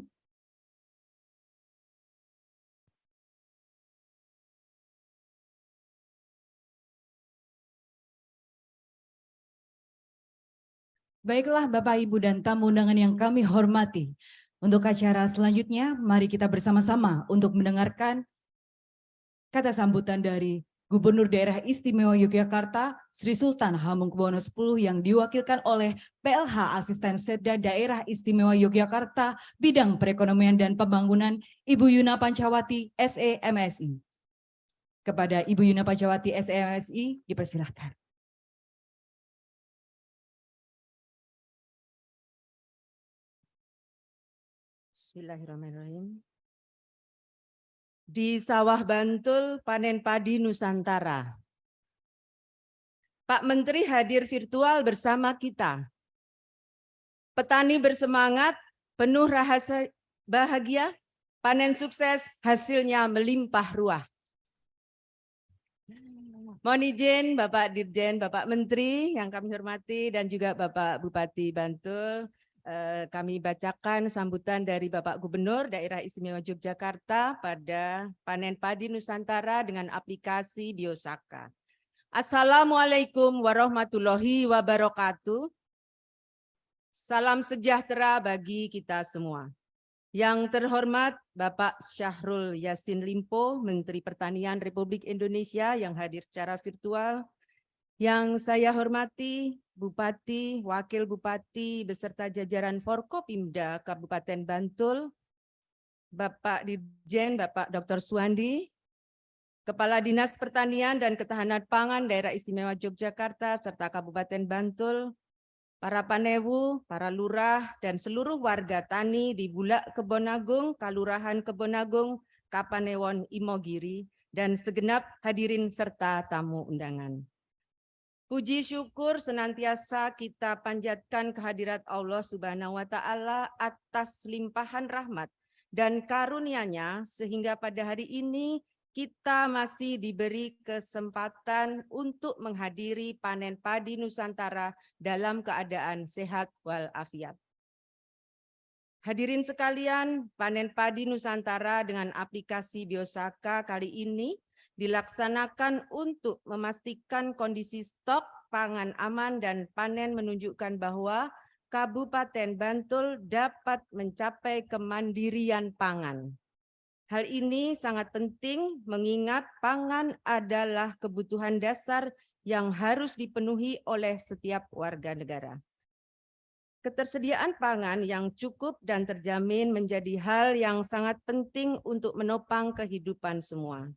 Baiklah Bapak, Ibu, dan tamu undangan yang kami hormati. Untuk acara selanjutnya, mari kita bersama-sama untuk mendengarkan kata sambutan dari Gubernur Daerah Istimewa Yogyakarta, Sri Sultan Hamengkubuwono X yang diwakilkan oleh PLH Asisten Setda Daerah Istimewa Yogyakarta, Bidang Perekonomian dan Pembangunan, Ibu Yuna Pancawati, SE MSI. Kepada Ibu Yuna Pancawati, SE MSI, dipersilahkan. Bismillahirrahmanirrahim. Di sawah Bantul, panen padi Nusantara. Pak Menteri hadir virtual bersama kita. Petani bersemangat, penuh rasa bahagia, panen sukses, hasilnya melimpah ruah. Mohon izin Bapak Dirjen, Bapak Menteri yang kami hormati, dan juga Bapak Bupati Bantul, kami bacakan sambutan dari Bapak Gubernur Daerah Istimewa Yogyakarta pada panen padi Nusantara dengan aplikasi Biosaka. Assalamualaikum warahmatullahi wabarakatuh. Salam sejahtera bagi kita semua. Yang terhormat Bapak Syahrul Yassin Limpo, Menteri Pertanian Republik Indonesia yang hadir secara virtual. Yang saya hormati Bupati, Wakil Bupati, beserta jajaran Forkopimda Kabupaten Bantul, Bapak Dirjen, Bapak Dr. Suwandi, Kepala Dinas Pertanian dan Ketahanan Pangan Daerah Istimewa Yogyakarta, serta Kabupaten Bantul, para panewu, para lurah, dan seluruh warga tani di Bulak Kebonagung, Kalurahan Kebonagung, Kapanewon, Imogiri, dan segenap hadirin serta tamu undangan. Puji syukur senantiasa kita panjatkan kehadirat Allah Subhanahu wa Ta'ala atas limpahan rahmat dan karunia-Nya, sehingga pada hari ini kita masih diberi kesempatan untuk menghadiri panen padi Nusantara dalam keadaan sehat walafiat. Hadirin sekalian, panen padi Nusantara dengan aplikasi Biosaka kali ini dilaksanakan untuk memastikan kondisi stok pangan aman dan panen menunjukkan bahwa Kabupaten Bantul dapat mencapai kemandirian pangan. Hal ini sangat penting mengingat pangan adalah kebutuhan dasar yang harus dipenuhi oleh setiap warga negara. ketersediaan pangan yang cukup dan terjamin menjadi hal yang sangat penting untuk menopang kehidupan semua.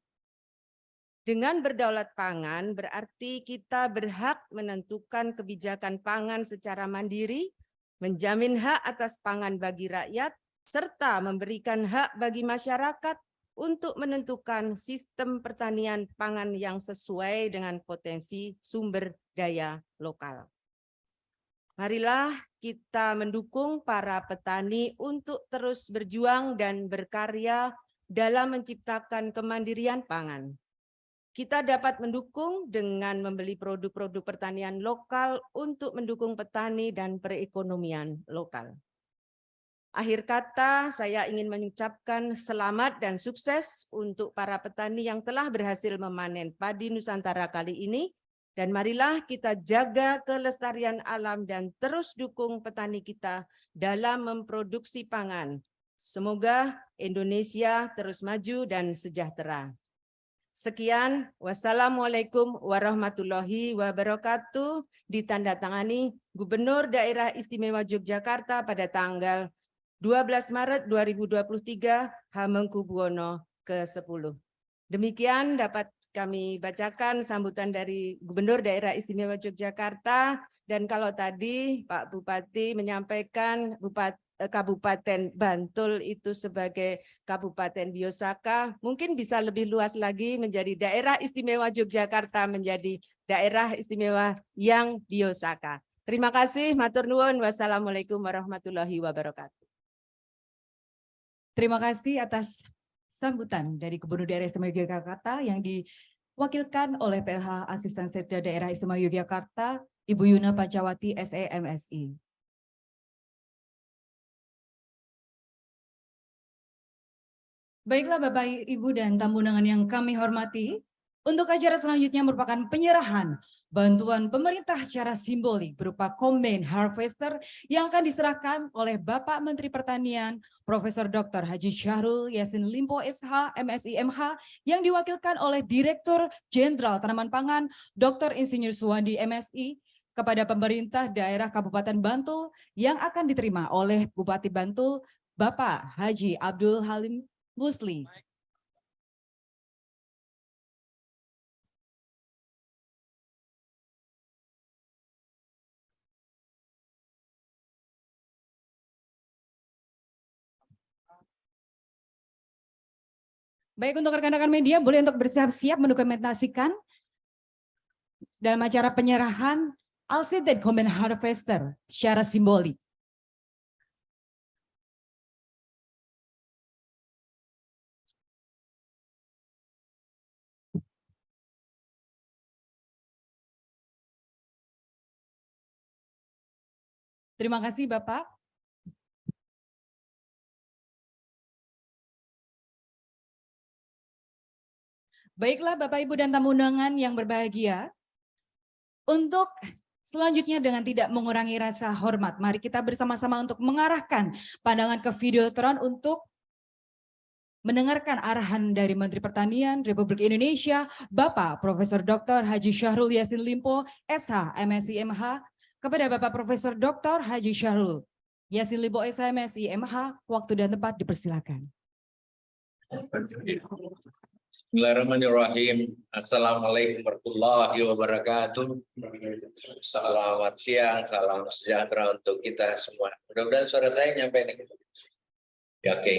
Dengan berdaulat pangan berarti kita berhak menentukan kebijakan pangan secara mandiri, menjamin hak atas pangan bagi rakyat, serta memberikan hak bagi masyarakat untuk menentukan sistem pertanian pangan yang sesuai dengan potensi sumber daya lokal. Marilah kita mendukung para petani untuk terus berjuang dan berkarya dalam menciptakan kemandirian pangan. Kita dapat mendukung dengan membeli produk-produk pertanian lokal untuk mendukung petani dan perekonomian lokal. Akhir kata, saya ingin mengucapkan selamat dan sukses untuk para petani yang telah berhasil memanen padi Nusantara kali ini. Dan marilah kita jaga kelestarian alam dan terus dukung petani kita dalam memproduksi pangan. Semoga Indonesia terus maju dan sejahtera. Sekian, wassalamualaikum warahmatullahi wabarakatuh. Ditandatangani Gubernur Daerah Istimewa Yogyakarta pada tanggal 12 Maret 2023, Hamengkubuwono ke-10. Demikian dapat kami bacakan sambutan dari Gubernur Daerah Istimewa Yogyakarta. Dan kalau tadi Pak Bupati menyampaikan Kabupaten Bantul itu sebagai Kabupaten Biosaka, mungkin bisa lebih luas lagi menjadi Daerah Istimewa Yogyakarta menjadi Daerah Istimewa yang Biosaka. Terima kasih, matur nuwun. Wassalamualaikum warahmatullahi wabarakatuh. Terima kasih atas sambutan dari Gubernur Daerah Istimewa Yogyakarta yang diwakilkan oleh PLH Asisten Sekda Daerah Istimewa Yogyakarta, Ibu Yuna Pancawati, SE, MSI. Baiklah Bapak, Ibu, dan tamu undangan yang kami hormati, untuk acara selanjutnya merupakan penyerahan bantuan pemerintah secara simbolik berupa Combine Harvester yang akan diserahkan oleh Bapak Menteri Pertanian Profesor Dr. Haji Syahrul Yassin Limpo SH, MSI MH, yang diwakilkan oleh Direktur Jenderal Tanaman Pangan Dr. Insinyur Suwandi MSI kepada pemerintah daerah Kabupaten Bantul yang akan diterima oleh Bupati Bantul Bapak Haji Abdul Halim Musli. Baik, untuk rekan-rekan media boleh untuk bersiap-siap mendokumentasikan dalam acara penyerahan Alcited Combine Harvester secara simbolik. Terima kasih Bapak. Baiklah Bapak, Ibu, dan tamu undangan yang berbahagia, untuk selanjutnya dengan tidak mengurangi rasa hormat, mari kita bersama-sama untuk mengarahkan pandangan ke Videotron untuk mendengarkan arahan dari Menteri Pertanian Republik Indonesia, Bapak Profesor Dr. Haji Syahrul Yassin Limpo, SH, MSI MH, kepada Bapak Profesor Dr. Haji Syahrul Yassin Limpo, SH, MSI MH, waktu dan tempat dipersilakan. Bismillahirrahmanirrahim. Assalamualaikum warahmatullahi wabarakatuh. Selamat siang, salam sejahtera untuk kita semua. Mudah-mudahan suara saya nyampe nih. Ya, oke.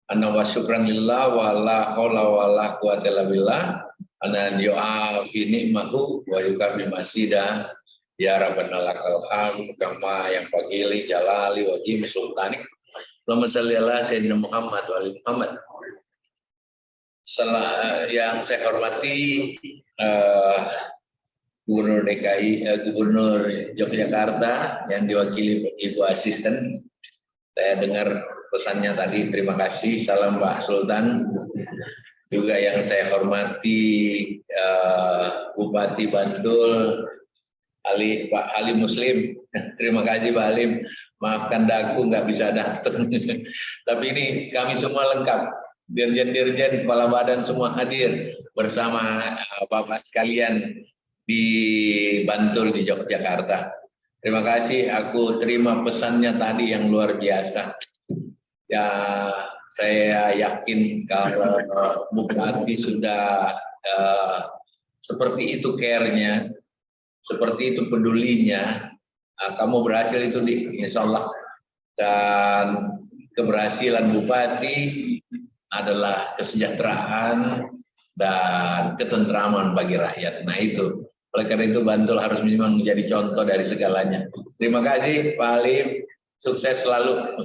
Ana wa syukran lillah wa la haula wa la quwata illa billah. Ana doa bi nikmahu wa yukabi masida. Ya rabbana lakal hamd kama yang pagili jalali wa jimi sultanik. Allahumma shalli ala sayyidina Muhammad wa ali Muhammad. Yang saya hormati Gubernur DKI, Gubernur Yogyakarta yang diwakili Ibu Asisten. Saya dengar pesannya tadi, terima kasih, salam Pak Sultan. Juga yang saya hormati Bupati Bantul, Pak Halim Muslim. Terima kasih Pak Halim, maafkan daku nggak bisa datang. Tapi ini kami semua lengkap. Dirjen-dirjen, kepala badan semua hadir bersama Bapak sekalian di Bantul di Yogyakarta. Terima kasih, aku terima pesannya tadi yang luar biasa. Ya, saya yakin kalau Bupati sudah seperti itu care-nya, seperti itu pedulinya, kamu berhasil itu insya Allah. Dan keberhasilan Bupati adalah kesejahteraan dan ketentraman bagi rakyat. Nah itu. Oleh karena itu Bantul harus memang menjadi contoh dari segalanya. Terima kasih Pak Halim, sukses selalu.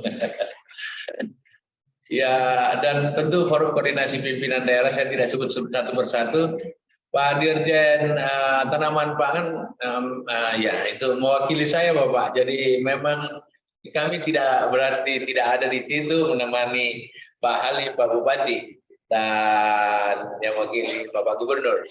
Ya, dan tentu forum koordinasi pimpinan daerah saya tidak sebut satu persatu. Pak Dirjen Tanaman Pangan, ya itu mewakili saya Bapak. Jadi memang kami tidak berarti tidak ada di situ menemani Pak Halim, Pak Bupati, dan yang mewakili Bapak Gubernur.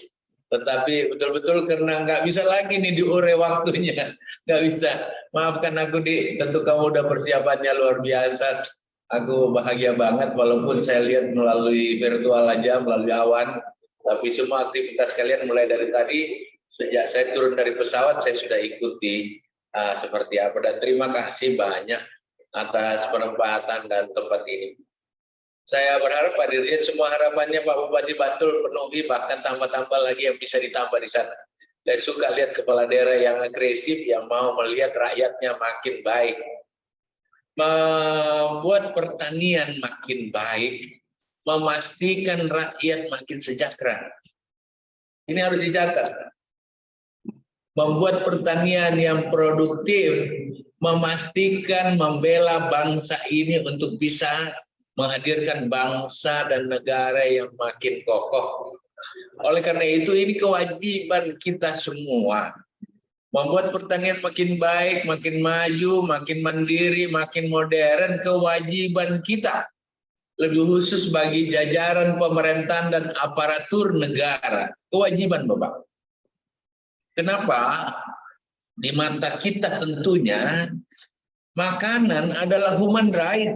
Tetapi betul-betul karena nggak bisa lagi nih diure waktunya, nggak bisa. Maafkan aku tentu kamu udah persiapannya luar biasa. Aku bahagia banget walaupun saya lihat melalui virtual aja, melalui awan. Tapi semua aktivitas kalian mulai dari tadi, sejak saya turun dari pesawat saya sudah ikuti seperti apa. Dan terima kasih banyak atas penempatan dan tempat ini. Saya berharap Pak Dirjen semua harapannya Pak Bupati Bantul penuhi, bahkan tambah-tambah lagi yang bisa ditambah di sana. Saya suka lihat kepala daerah yang agresif, yang mau melihat rakyatnya makin baik. Membuat pertanian makin baik, memastikan rakyat makin sejahtera. Ini harus dicatat. Membuat pertanian yang produktif, memastikan membela bangsa ini untuk bisa menghadirkan bangsa dan negara yang makin kokoh. Oleh karena itu ini kewajiban kita semua. Membuat pertanian makin baik, makin maju, makin mandiri, makin modern, kewajiban kita. Lebih khusus bagi jajaran pemerintahan dan aparatur negara. Kewajiban Bapak. Kenapa? Di mata kita tentunya, makanan adalah human right.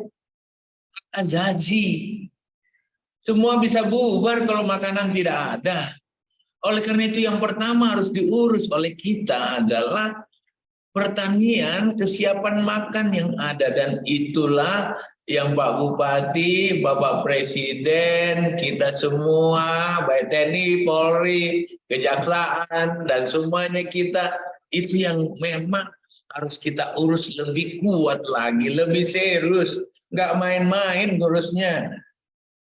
Azazi. Semua bisa bubar kalau makanan tidak ada. Oleh karena itu yang pertama harus diurus oleh kita adalah pertanian, kesiapan makan yang ada. Dan itulah yang Pak Bupati, Bapak Presiden, kita semua, baik TNI, Polri, Kejaksaan, dan semuanya kita, itu yang memang harus kita urus lebih kuat lagi, lebih serius. Nggak main-main ngurusnya.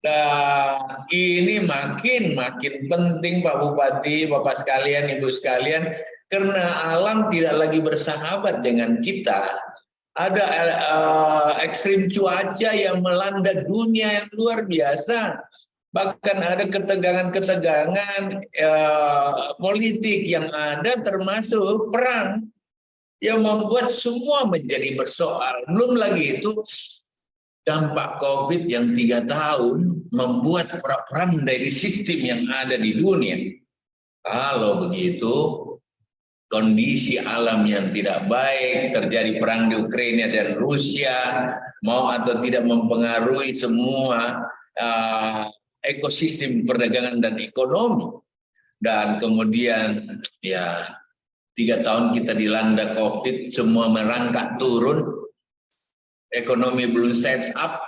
Nah, ini makin penting Pak Bupati, Bapak sekalian, Ibu sekalian, karena alam tidak lagi bersahabat dengan kita. Ada ekstrim cuaca yang melanda dunia yang luar biasa. Bahkan ada ketegangan-ketegangan politik yang ada, termasuk perang yang membuat semua menjadi bersoal. Belum lagi itu dampak COVID yang 3 tahun membuat peran dari sistem yang ada di dunia. Kalau begitu, kondisi alam yang tidak baik, terjadi perang di Ukraina dan Rusia, mau atau tidak mempengaruhi semua ekosistem perdagangan dan ekonomi. Dan kemudian ya 3 tahun kita dilanda COVID, semua merangkak turun. Ekonomi belum set up,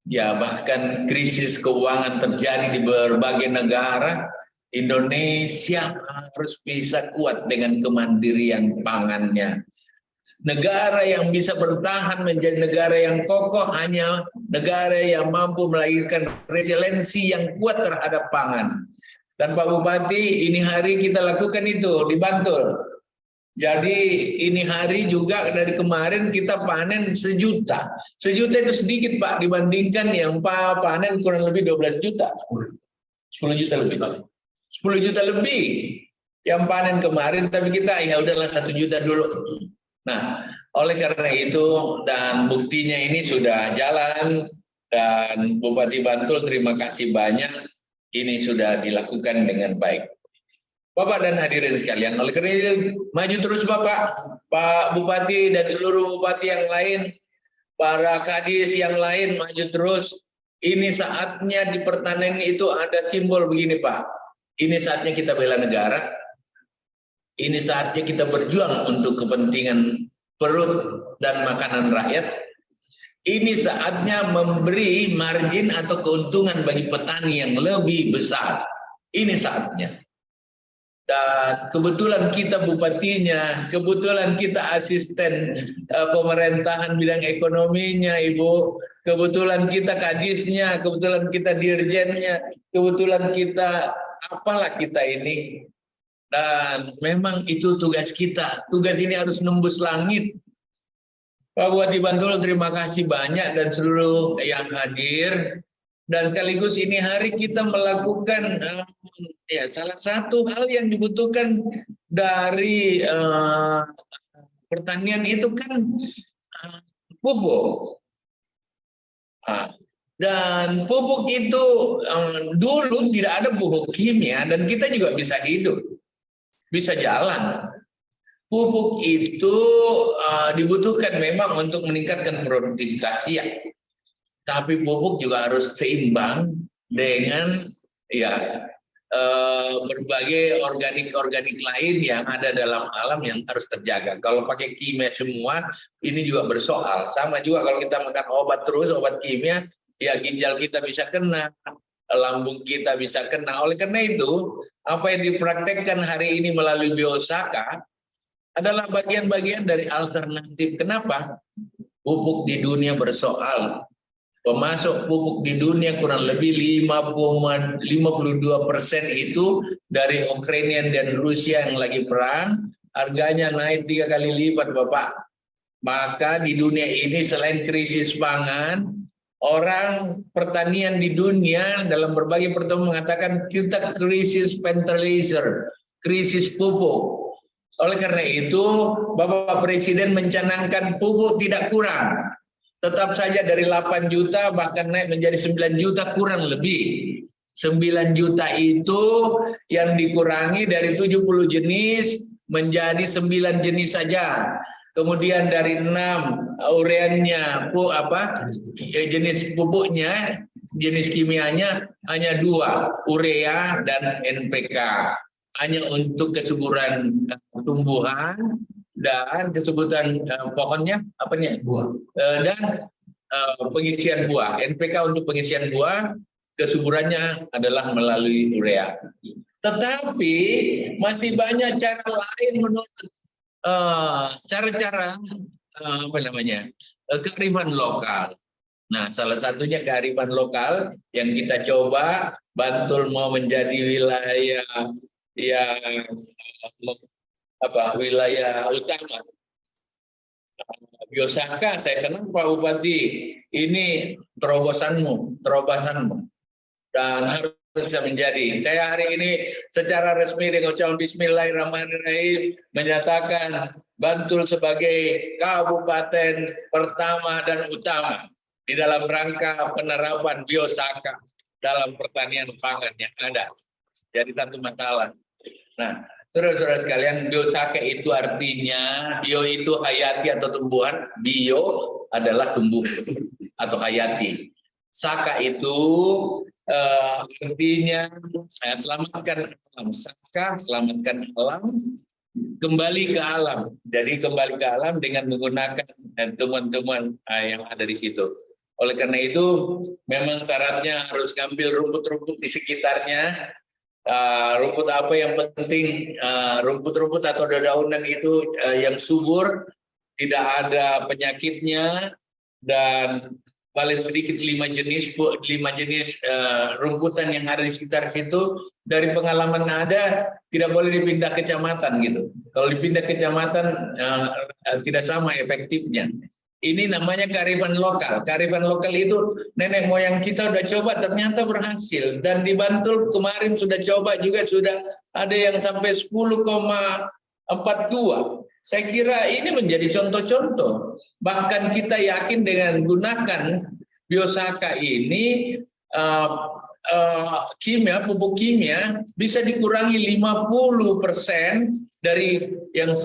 ya bahkan krisis keuangan terjadi di berbagai negara. Indonesia harus bisa kuat dengan kemandirian pangannya. Negara yang bisa bertahan menjadi negara yang kokoh hanya negara yang mampu melahirkan resiliensi yang kuat terhadap pangan. Dan Pak Bupati, ini hari kita lakukan itu di Bantul. Jadi ini hari juga dari kemarin kita panen 1 juta. 1 juta itu sedikit Pak dibandingkan yang Pak panen kurang lebih 12 juta. 10 juta lebih. 10 juta lebih yang panen kemarin, tapi kita ya udahlah 1 juta dulu. Nah, oleh karena itu dan buktinya ini sudah jalan, dan Bupati Bantul terima kasih banyak, ini sudah dilakukan dengan baik. Bapak dan hadirin sekalian, oleh karena itu maju terus Bapak, Pak Bupati dan seluruh bupati yang lain, para kadis yang lain maju terus. Ini saatnya di pertanian itu ada simbol begini Pak. Ini saatnya kita bela negara. Ini saatnya kita berjuang untuk kepentingan perut dan makanan rakyat. Ini saatnya memberi margin atau keuntungan bagi petani yang lebih besar. Ini saatnya. Dan kebetulan kita bupatinya, kebetulan kita asisten pemerintahan bidang ekonominya, Ibu, kebetulan kita kadisnya, kebetulan kita dirjennya, kebetulan kita apalah kita ini. Dan memang itu tugas kita. Tugas ini harus nembus langit. Pak Bupati Bantul, terima kasih banyak dan seluruh yang hadir. Dan sekaligus ini hari kita melakukan ya salah satu hal yang dibutuhkan dari pertanian itu kan pupuk. Dan pupuk itu dulu tidak ada pupuk kimia dan kita juga bisa hidup, bisa jalan. Pupuk itu dibutuhkan memang untuk meningkatkan produktivitas ya. Tapi pupuk juga harus seimbang dengan ya berbagai organik lain yang ada dalam alam yang harus terjaga. Kalau pakai kimia semua, ini juga bersoal. Sama juga kalau kita makan obat terus, obat kimia, ya ginjal kita bisa kena, lambung kita bisa kena. Oleh karena itu, apa yang dipraktekkan hari ini melalui Biosaka adalah bagian-bagian dari alternatif. Kenapa? Pupuk di dunia bersoal. Pemasok pupuk di dunia kurang lebih 52% itu dari Ukraina dan Rusia yang lagi perang, harganya naik 3 kali lipat, Bapak. Maka di dunia ini selain krisis pangan, orang pertanian di dunia dalam berbagai pertemuan mengatakan kita krisis fertilizer, krisis pupuk. Oleh karena itu, Bapak Presiden mencanangkan pupuk tidak kurang. Tetap saja dari 8 juta bahkan naik menjadi 9 juta kurang lebih. 9 juta itu yang dikurangi dari 70 jenis menjadi 9 jenis saja. Kemudian dari 6 ureannya jenis pupuknya, jenis kimianya hanya 2, urea dan NPK. Hanya untuk kesuburan tumbuhan dan kesuburan pohonnya buah dan pengisian buah. NPK untuk pengisian buah, kesuburannya adalah melalui urea. Tetapi masih banyak cara lain menurut cara-cara kearifan lokal. Nah, salah satunya kearifan lokal yang kita coba. Bantul mau menjadi wilayah yang wilayah utama. Biosaka, saya senang Pak Bupati, ini terobosanmu, dan harus bisa menjadi. Saya hari ini secara resmi dengan ucapan Bismillahirrahmanirrahim menyatakan Bantul sebagai kabupaten pertama dan utama di dalam rangka penerapan Biosaka dalam pertanian pangan yang ada. Jadi satu masalah. Nah, saudara-saudara sekalian, Biosaka itu artinya, bio itu hayati atau tumbuhan, bio adalah tumbuh atau hayati. Saka itu artinya selamatkan alam. Saka, selamatkan alam, kembali ke alam. Jadi kembali ke alam dengan menggunakan temuan-temuan yang ada di situ. Oleh karena itu, memang syaratnya harus ngambil rumput-rumput di sekitarnya. Rumput apa yang penting, rumput-rumput atau dedaunan itu yang subur, tidak ada penyakitnya, dan paling sedikit 5 jenis rumputan yang ada di sekitar situ. Dari pengalaman ada, tidak boleh dipindah kecamatan gitu. Kalau dipindah kecamatan tidak sama efektifnya. Ini namanya kearifan lokal. Kearifan lokal itu nenek moyang kita udah coba, ternyata berhasil. Dan di Bantul kemarin sudah coba juga, sudah ada yang sampai 10,42. Saya kira ini menjadi contoh-contoh. Bahkan kita yakin dengan gunakan Biosaka ini, pupuk kimia bisa dikurangi 50% dari yang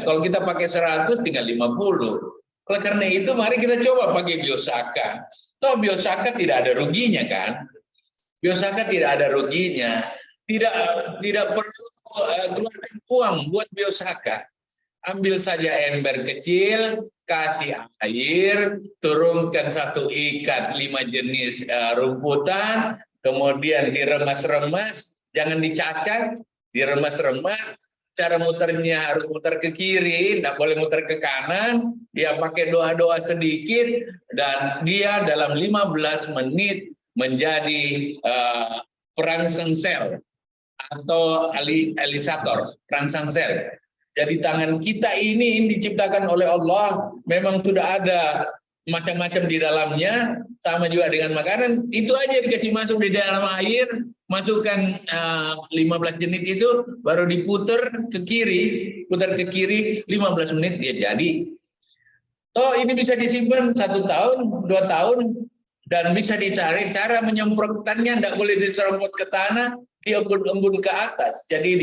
kalau kita pakai 100 tinggal 50. Oleh karena itu mari kita coba pakai Biosaka. Toh Biosaka tidak ada ruginya kan? Biosaka tidak ada ruginya. Tidak perlu keluarkan uang buat biosaka. Ambil saja ember kecil, kasih air, turunkan 1 ikat 5 jenis rumputan, kemudian diremas-remas, jangan dicacat, diremas-remas. Cara muternya harus muter ke kiri, tidak boleh muter ke kanan. Dia pakai doa-doa sedikit, dan dia dalam 15 menit menjadi perangsang sel atau alisator, perangsang sel. Jadi tangan kita ini diciptakan oleh Allah, memang sudah ada macam-macam di dalamnya, sama juga dengan makanan, itu aja dikasih masuk di dalam air, masukkan 15 jenis itu, baru diputer ke kiri, putar ke kiri 15 menit dia jadi. Oh, ini bisa disimpan 1 tahun, 2 tahun, dan bisa dicari cara menyemprotkannya, tidak boleh diserempot ke tanah, diembun-embun ke atas. Jadi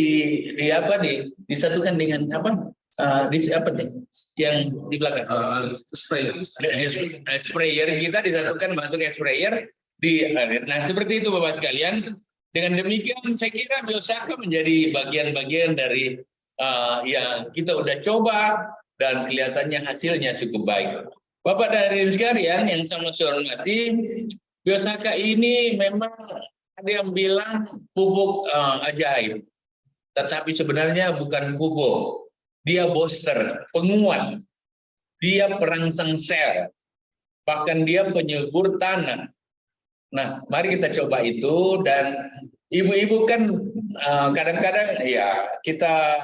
disatukan dengan yang di belakang sprayer kita disatukan, masuk sprayer di. Nah, seperti itu Bapak sekalian. Dengan demikian saya kira biosaka menjadi bagian-bagian dari yang kita udah coba dan kelihatannya hasilnya cukup baik. Bapak dan hadirin sekalian yang sama saya hormati, biosaka ini memang ada yang bilang pupuk ajaib, tetapi sebenarnya bukan pupuk, dia booster, penguat, dia perangsang sel, bahkan dia penyubur tanah. Nah, mari kita coba itu. Dan ibu-ibu kan kadang-kadang ya kita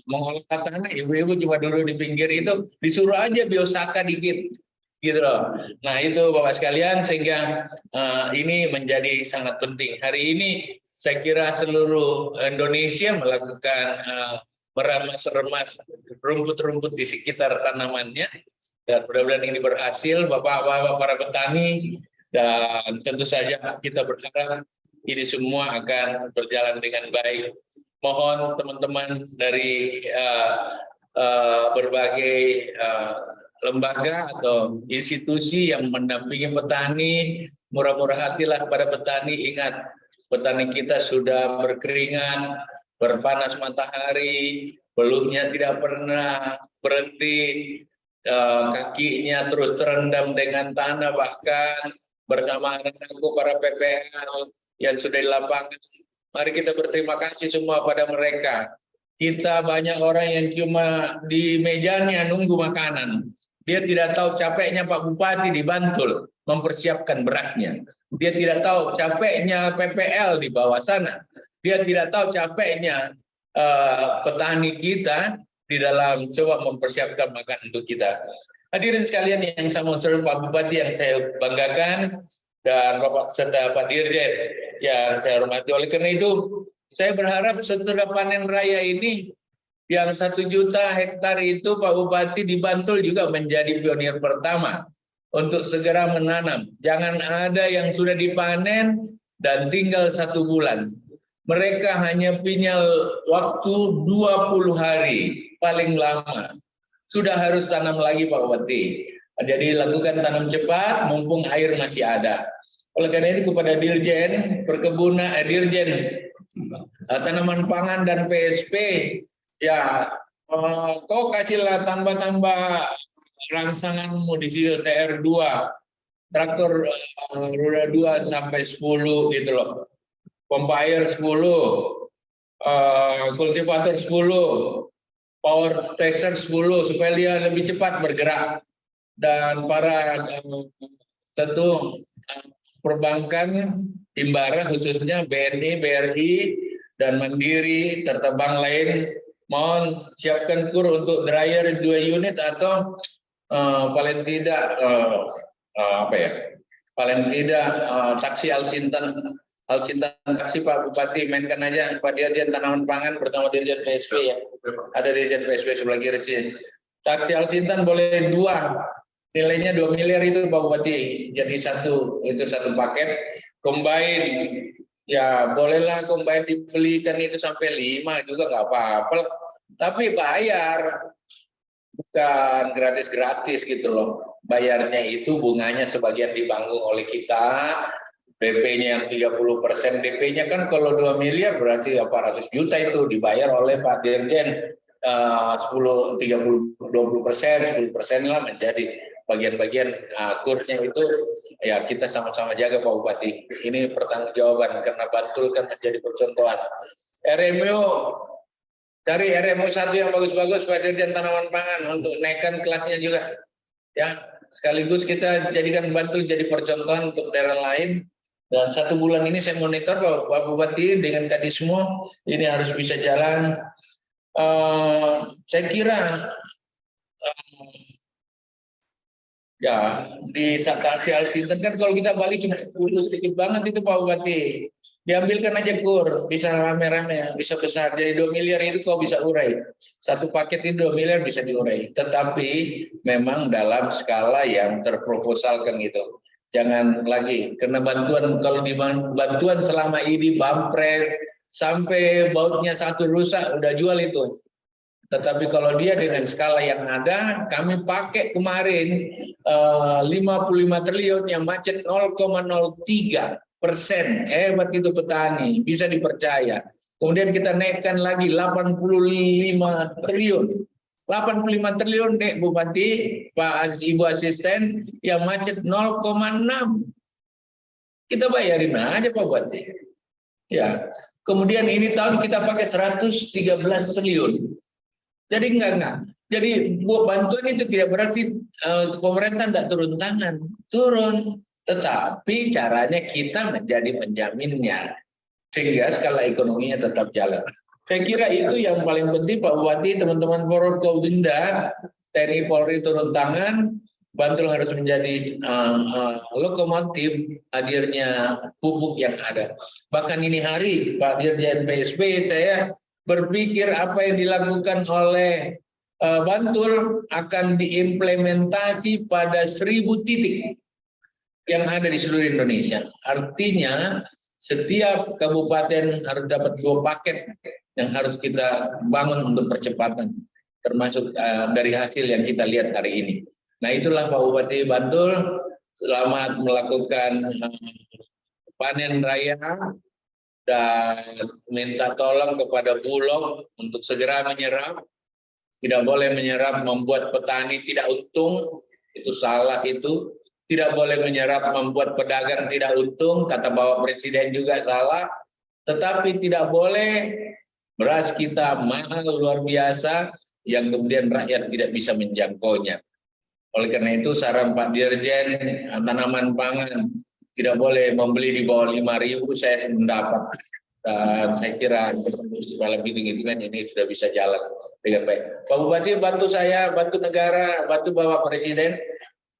mengolah tanah, ibu-ibu cuma dulu di pinggir itu disuruh aja biosaka dikit. Gitu loh. Nah itu Bapak sekalian, sehingga ini menjadi sangat penting. Hari ini saya kira seluruh Indonesia melakukan meremas-remas rumput-rumput di sekitar tanamannya, dan mudah-mudahan ini berhasil Bapak-bapak para petani, dan tentu saja kita berharap ini semua akan berjalan dengan baik. Mohon teman-teman dari berbagai lembaga atau institusi yang mendampingi petani, murah-murah hatilah pada petani. Ingat, petani kita sudah berkeringat, berpanas matahari, belutnya tidak pernah berhenti, kakinya terus terendam dengan tanah, bahkan bersama anak-anakku para PPL yang sudah di lapangan. Mari kita berterima kasih semua pada mereka. Kita banyak orang yang cuma di mejanya nunggu makanan. Dia tidak tahu capeknya Pak Bupati di Bantul mempersiapkan berasnya. Dia tidak tahu capeknya PPL di bawah sana. Dia tidak tahu capeknya petani kita di dalam coba mempersiapkan makan untuk kita. Hadirin sekalian yang sama Pak Bupati yang saya banggakan, dan Bapak serta Pak Dirjen yang saya hormati. Oleh karena itu, saya berharap setelah panen raya ini, yang 1 juta hektar itu Pak Bupati di Bantul juga menjadi pionir pertama untuk segera menanam. Jangan ada yang sudah dipanen dan tinggal 1 bulan. Mereka hanya punya waktu 20 hari paling lama. Sudah harus tanam lagi Pak Bupati. Jadi lakukan tanam cepat mumpung air masih ada. Oleh karena itu kepada Dirjen Perkebunan, Dirjen Tanaman Pangan dan PSP, ya kau kasihlah tambah-tambah rangsanganmu di situ TR2, traktor roda 2 sampai 10 gitu loh, pompa air 10, kultivator 10, power tracer 10, supaya dia lebih cepat bergerak. Dan para tentu perbankan Himbara khususnya BNI, BRI, dan Mandiri, serta bank lain, mohon siapkan kur untuk dryer 2 unit atau paling tidak paling tidak taksi Alsintan taksi Pak Bupati, mainkan aja Pak Dirjen Tanaman Pangan bersama Dirjen PSP ya. Ada Dirjen PSP sebelah kiri sini. Taksi Alsintan boleh 2, nilainya 2 miliar itu Pak Bupati. Jadi satu paket. Combine ya bolehlah combine dibelikan itu sampai 5 juga nggak apa-apa. Tapi bayar, bukan gratis-gratis gitu loh. Bayarnya itu bunganya sebagian ditanggung oleh kita, DP-nya yang 30%, DP-nya kan kalau 2 miliar berarti 800 juta itu dibayar oleh Pak Dirjen 10, 30, 20%, 10% lah menjadi bagian-bagian kursnya itu ya kita sama-sama jaga Pak Bupati. Ini pertanggungjawaban karena Bantul kan menjadi percontohan. RMU, cari RMU 1 yang bagus-bagus Pak Dirjen Tanaman Pangan untuk naikkan kelasnya juga. Ya, sekaligus kita jadikan Bantul jadi percontohan untuk daerah lain. Dan 1 bulan ini saya monitor Pak Bupati dengan Kadismu ini harus bisa jalan. Saya kira ya di Satasi Alsinten kan kalau kita balik cuma sedikit banget itu Pak Bupati. Diambilkan aja kur, bisa rame-rame, bisa besar. Jadi 2 miliar itu kau bisa urai. 1 paket itu 2 miliar bisa diurai. Tetapi memang dalam skala yang terproposalkan gitu. Jangan lagi, karena bantuan kalau di bantuan selama ini Bampres sampai bautnya 1 rusak udah jual itu. Tetapi kalau dia dengan skala yang ada, kami pakai kemarin 55 triliun yang macet 0,03%. Hebat itu petani, bisa dipercaya. Kemudian kita naikkan lagi 85 triliun. 85 triliun dek Bupati, Pak Ibu Asisten yang macet 0,6. Kita bayarin aja Pak Bupati. Ya. Kemudian ini tahun kita pakai 113 triliun. Jadi enggak. Jadi bantuan itu tidak berarti pemerintah tidak turun tangan, turun. Tetapi caranya kita menjadi penjaminnya sehingga skala ekonominya tetap jalan. Saya kira itu yang paling penting Pak Bupati, teman-teman Forkopimda, TNI Polri turun tangan, Bantul harus menjadi lokomotif hadirnya pupuk yang ada. Bahkan ini hari Pak Dirjen PSP saya berpikir apa yang dilakukan oleh Bantul akan diimplementasi pada 1000 titik yang ada di seluruh Indonesia. Artinya setiap kabupaten harus dapat 2 paket yang harus kita bangun untuk percepatan, termasuk dari hasil yang kita lihat hari ini. Nah itulah Pak Bupati Bantul, selamat melakukan panen raya dan minta tolong kepada Bulog untuk segera menyerap. Tidak boleh menyerap membuat petani tidak untung, itu salah itu. Tidak boleh menyerap membuat pedagang tidak untung, kata Bapak Presiden juga salah. Tetapi tidak boleh beras kita mahal luar biasa yang kemudian rakyat tidak bisa menjangkaunya. Oleh karena itu saran Pak Dirjen Tanaman Pangan tidak boleh membeli di bawah 5.000, saya sependapat. Dan saya kira kepala hitung-hitungan ini sudah bisa jalan dengan baik. Pak Bupati bantu saya, bantu negara, bantu Bapak Presiden.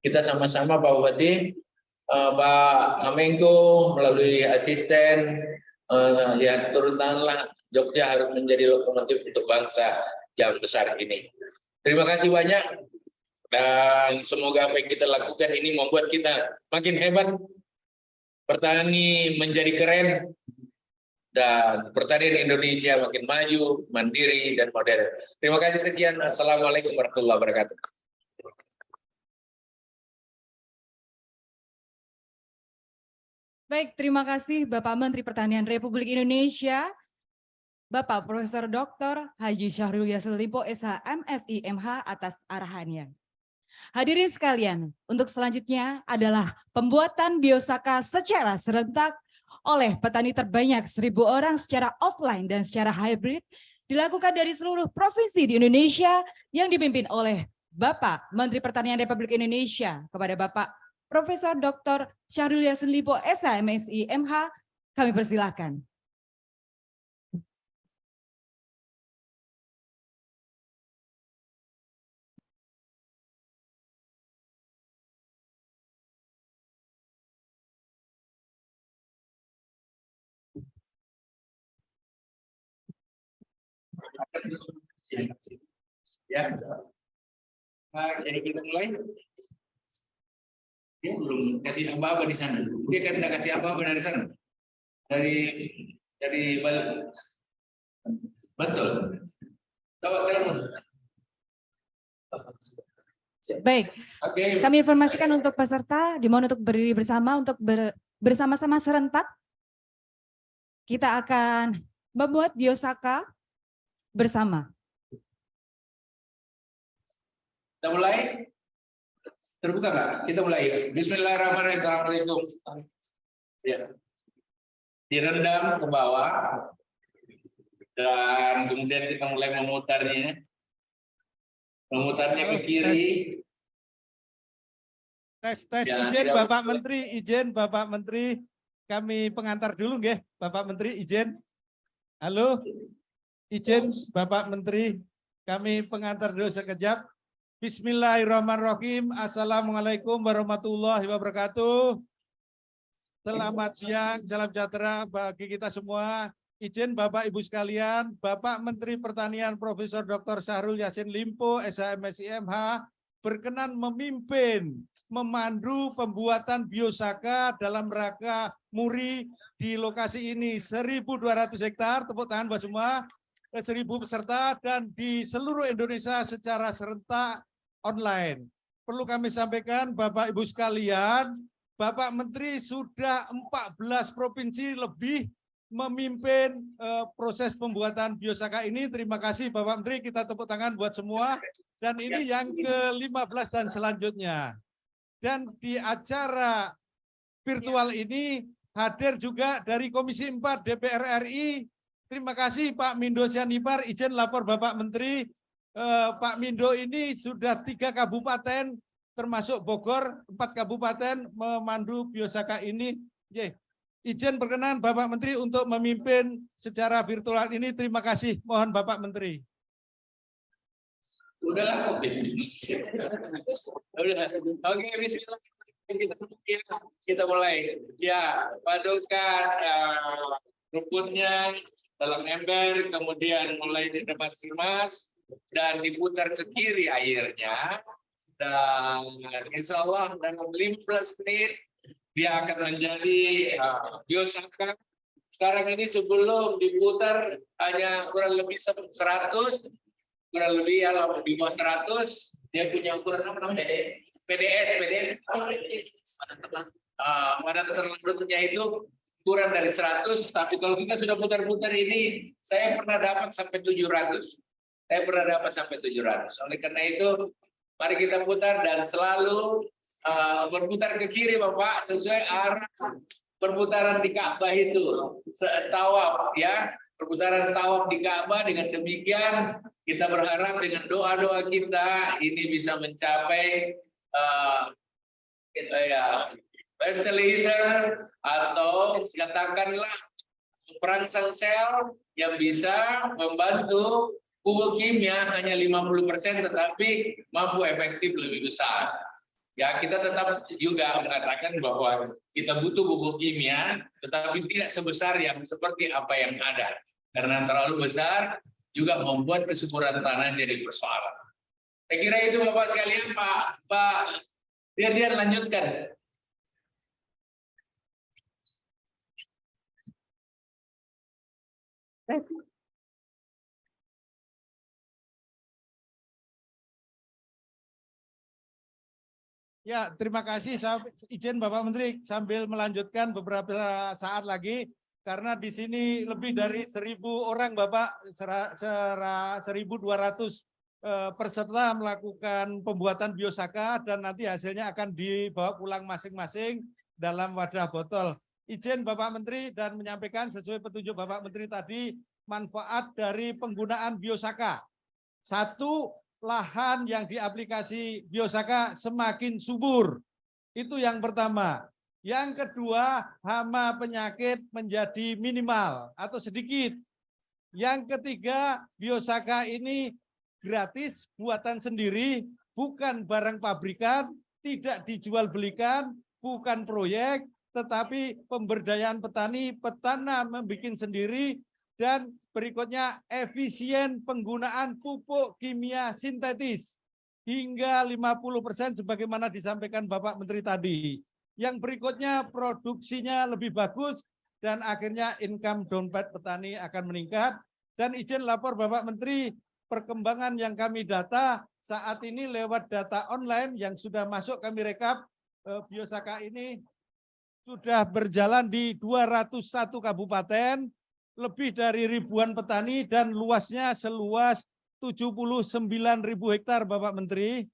Kita sama-sama Pak Bupati, Pak Menko melalui asisten, ya turun tanganlah. Jogja harus menjadi lokomotif untuk bangsa yang besar ini. Terima kasih banyak dan semoga apa yang kita lakukan ini membuat kita makin hebat, petani menjadi keren, dan pertanian Indonesia makin maju, mandiri, dan modern. Terima kasih sekian. Assalamualaikum warahmatullahi wabarakatuh. Baik, terima kasih Bapak Menteri Pertanian Republik Indonesia, Bapak Profesor Dr. Haji Syahrul Yassin Limpo, SH, MSI, MH atas arahannya. Hadirin sekalian, untuk selanjutnya adalah pembuatan biosaka secara serentak oleh petani terbanyak 1.000 orang secara offline dan secara hybrid dilakukan dari seluruh provinsi di Indonesia yang dipimpin oleh Bapak Menteri Pertanian Republik Indonesia kepada Bapak Profesor Dr. Syahrul Yassin Limpo, SH, MSI, MH, kami persilahkan. Ya, jadi kita mulai. Dia belum kasih apa-apa di sana. Dia kan tidak kasih apa-apa dari sana. Dari balik. Betul. Baik, kami informasikan untuk peserta dimohon untuk berdiri bersama untuk bersama-sama serentak kita akan membuat biosaka bersama. Kita mulai? Terbuka nggak? Kita mulai. Bismillahirrahmanirrahim. Ya. Direndam ke bawah. Dan kemudian kita mulai memutarnya. Memutarnya ke kiri. Tes Ya, izin tidak- Bapak Menteri, kami pengantar dulu nggih, Bapak Menteri izin. Halo. Izin Bapak Menteri, kami pengantar dulu sekejap. Bismillahirrahmanirrahim. Assalamualaikum warahmatullahi wabarakatuh. Selamat siang, salam sejahtera bagi kita semua. Izin Bapak Ibu sekalian, Bapak Menteri Pertanian Profesor Dr. Syahrul Yassin Limpo, SHMSIMH, berkenan memimpin, memandu pembuatan biosaka dalam rangka MURI di lokasi ini. 1.200 hektar, tepuk tangan buat semua, 1.000 peserta, dan di seluruh Indonesia secara serentak online. Perlu kami sampaikan Bapak Ibu sekalian, Bapak Menteri sudah 14 provinsi lebih memimpin proses pembuatan biosaka ini. Terima kasih Bapak Menteri, kita tepuk tangan buat semua. Dan ini yang ke-15 dan selanjutnya. Dan di acara virtual ini hadir juga dari Komisi 4 DPR RI. Terima kasih Pak Mindo Sianipar, izin lapor Bapak Menteri. Pak Mindo ini sudah 3 kabupaten termasuk Bogor, 4 kabupaten memandu biosaka ini. Izin berkenan Bapak Menteri untuk memimpin secara virtual ini. Terima kasih. Mohon Bapak Menteri. Udahlah, udah. Oke, bismillah. Kita mulai. Ya, masukkan rumputnya dalam ember, kemudian mulai diremas-remas dan diputar ke kiri airnya. Dan insya Allah dalam 15 menit dia akan menjadi biosaka. Sekarang ini sebelum diputar hanya kurang lebih 100, kurang lebih ya di bawah 100, dia punya ukuran apa namanya? PDS. Pada terlalunya itu kurang dari 100, tapi kalau kita sudah putar-putar ini, saya pernah dapat sampai 700. Oleh karena itu, mari kita putar dan selalu berputar ke kiri Bapak, sesuai arah perputaran di Ka'bah itu. Tawaf ya, perputaran tawaf di Ka'bah. Dengan demikian kita berharap dengan doa-doa kita ini bisa mencapai fertilizer atau katakanlah perangsang sel yang bisa membantu pupuk kimia hanya 50%, tetapi mampu efektif lebih besar. Ya, kita tetap juga mengatakan bahwa kita butuh pupuk kimia, tetapi tidak sebesar yang seperti apa yang ada. Karena terlalu besar juga membuat kesuburan tanah jadi persoalan. Saya kira itu Bapak sekalian, Pak Dirjen lanjutkan. Ya, terima kasih. Saya izin Bapak Menteri sambil melanjutkan beberapa saat lagi, karena di sini lebih dari 1.000 orang Bapak, 1.200 peserta melakukan pembuatan biosaka, dan nanti hasilnya akan dibawa pulang masing-masing dalam wadah botol. Izin Bapak Menteri dan menyampaikan sesuai petunjuk Bapak Menteri tadi, manfaat dari penggunaan biosaka. 1, lahan yang diaplikasi biosaka semakin subur. Itu yang pertama. Yang kedua, hama penyakit menjadi minimal atau sedikit. Yang ketiga, biosaka ini gratis, buatan sendiri, bukan barang pabrikan, tidak dijual belikan, bukan proyek, tetapi pemberdayaan petani, petanam membuat sendiri. Dan berikutnya, efisien penggunaan pupuk kimia sintetis hingga 50% sebagaimana disampaikan Bapak Menteri tadi. Yang berikutnya, produksinya lebih bagus dan akhirnya income dompet petani akan meningkat. Dan izin lapor Bapak Menteri, perkembangan yang kami data saat ini lewat data online yang sudah masuk kami rekap biosaka ini sudah berjalan di 201 kabupaten, lebih dari ribuan petani dan luasnya seluas 79.000 hektar, Bapak Menteri.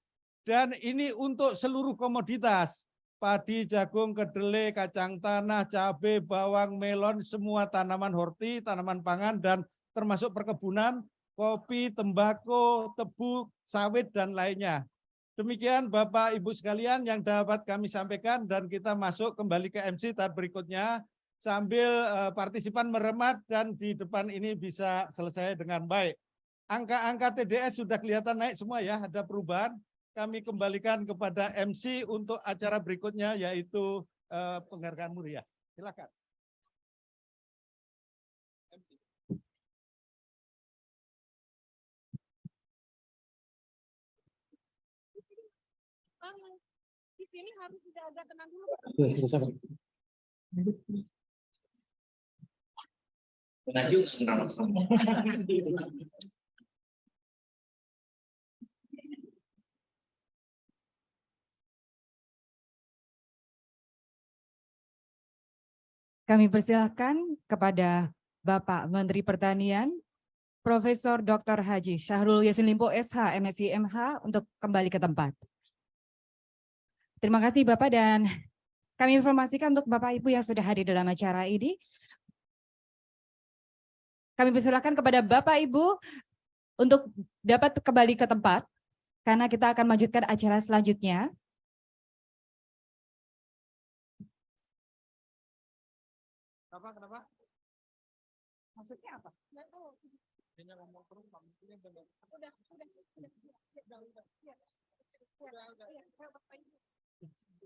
Dan ini untuk seluruh komoditas, padi, jagung, kedelai, kacang tanah, cabai, bawang, melon, semua tanaman horti, tanaman pangan, dan termasuk perkebunan, kopi, tembakau, tebu, sawit, dan lainnya. Demikian Bapak Ibu sekalian yang dapat kami sampaikan, dan kita masuk kembali ke MC tahap berikutnya sambil partisipan meremat dan di depan ini bisa selesai dengan baik. Angka-angka TDS sudah kelihatan naik semua ya, ada perubahan. Kami kembalikan kepada MC untuk acara berikutnya yaitu penghargaan mulia. Silakan. Di sini harus tidak agak tenang dulu. Kami persilahkan kepada Bapak Menteri Pertanian, Profesor Dr. Haji Syahrul Yassin Limpo SH, MSc MH untuk kembali ke tempat. Terima kasih Bapak, dan kami informasikan untuk Bapak Ibu yang sudah hadir dalam acara ini. Kami persilahkan kepada Bapak Ibu untuk dapat kembali ke tempat karena kita akan melanjutkan acara selanjutnya. Kenapa? Maksudnya apa?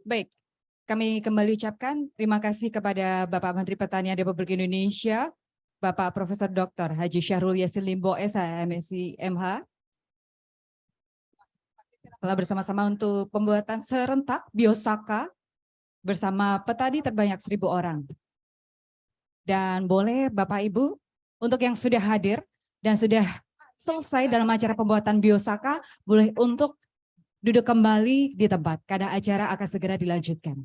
Baik, kami kembali ucapkan terima kasih kepada Bapak Menteri Pertanian Republik Indonesia, Bapak Profesor Dr. Haji Syahrul Yassin Limpo SH, MSc MH, telah bersama-sama untuk pembuatan serentak Biosaka bersama petani terbanyak 1.000 orang. Dan boleh Bapak Ibu untuk yang sudah hadir dan sudah selesai dalam acara pembuatan Biosaka, boleh untuk duduk kembali di tempat karena acara akan segera dilanjutkan.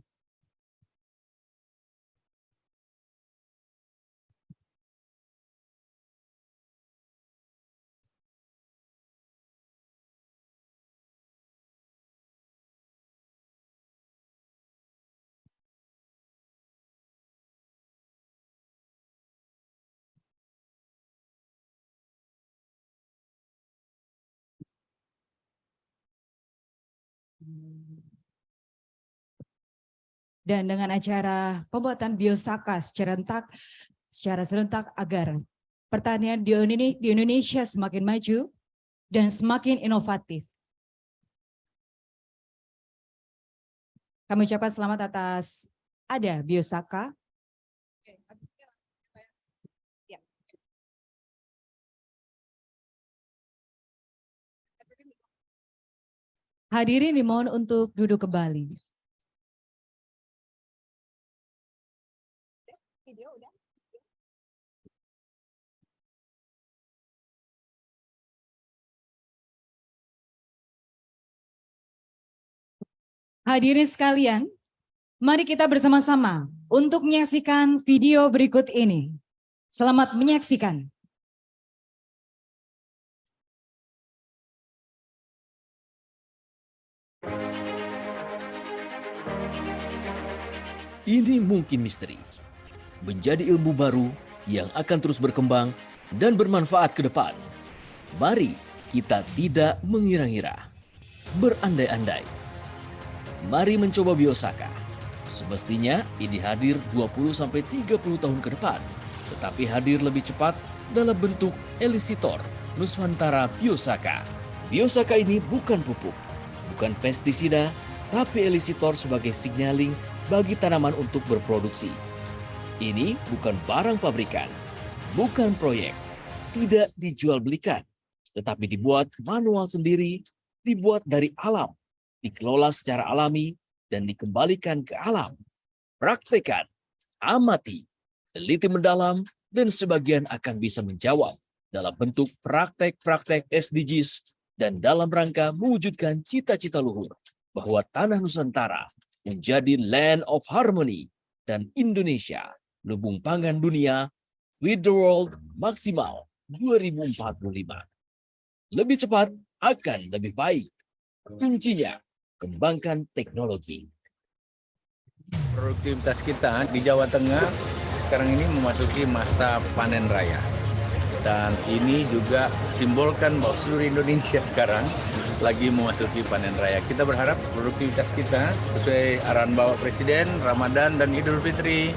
Dan dengan acara pembuatan Biosaka secara serentak agar pertanian di Indonesia semakin maju dan semakin inovatif. Kami ucapkan selamat atas ada Biosaka. Hadirin dimohon untuk duduk kembali. Hadirin sekalian, mari kita bersama-sama untuk menyaksikan video berikut ini. Selamat menyaksikan. Ini mungkin misteri, menjadi ilmu baru yang akan terus berkembang dan bermanfaat ke depan. Mari kita tidak mengira-ngira, berandai-andai. Mari mencoba Biosaka. Semestinya ini hadir 20-30 tahun ke depan, tetapi hadir lebih cepat dalam bentuk Elisitor Nuswantara Biosaka. Biosaka ini bukan pupuk, bukan pestisida, tapi Elisitor sebagai signaling bagi tanaman untuk berproduksi. Ini bukan barang pabrikan, bukan proyek, tidak dijual belikan, tetapi dibuat manual sendiri, dibuat dari alam, dikelola secara alami, dan dikembalikan ke alam. Praktekan, amati, teliti mendalam, dan sebagian akan bisa menjawab dalam bentuk praktek-praktek SDGs dan dalam rangka mewujudkan cita-cita luhur bahwa tanah Nusantara menjadi land of harmony dan Indonesia, lumbung pangan dunia, Feed the World Maksimal 2045. Lebih cepat akan lebih baik. Kuncinya, kembangkan teknologi. Produktivitas kita di Jawa Tengah sekarang ini memasuki masa panen raya. Dan ini juga simbolkan bahwa seluruh Indonesia sekarang lagi memasuki panen raya. Kita berharap produktivitas kita sesuai arahan Bapak Presiden, Ramadan dan Idul Fitri,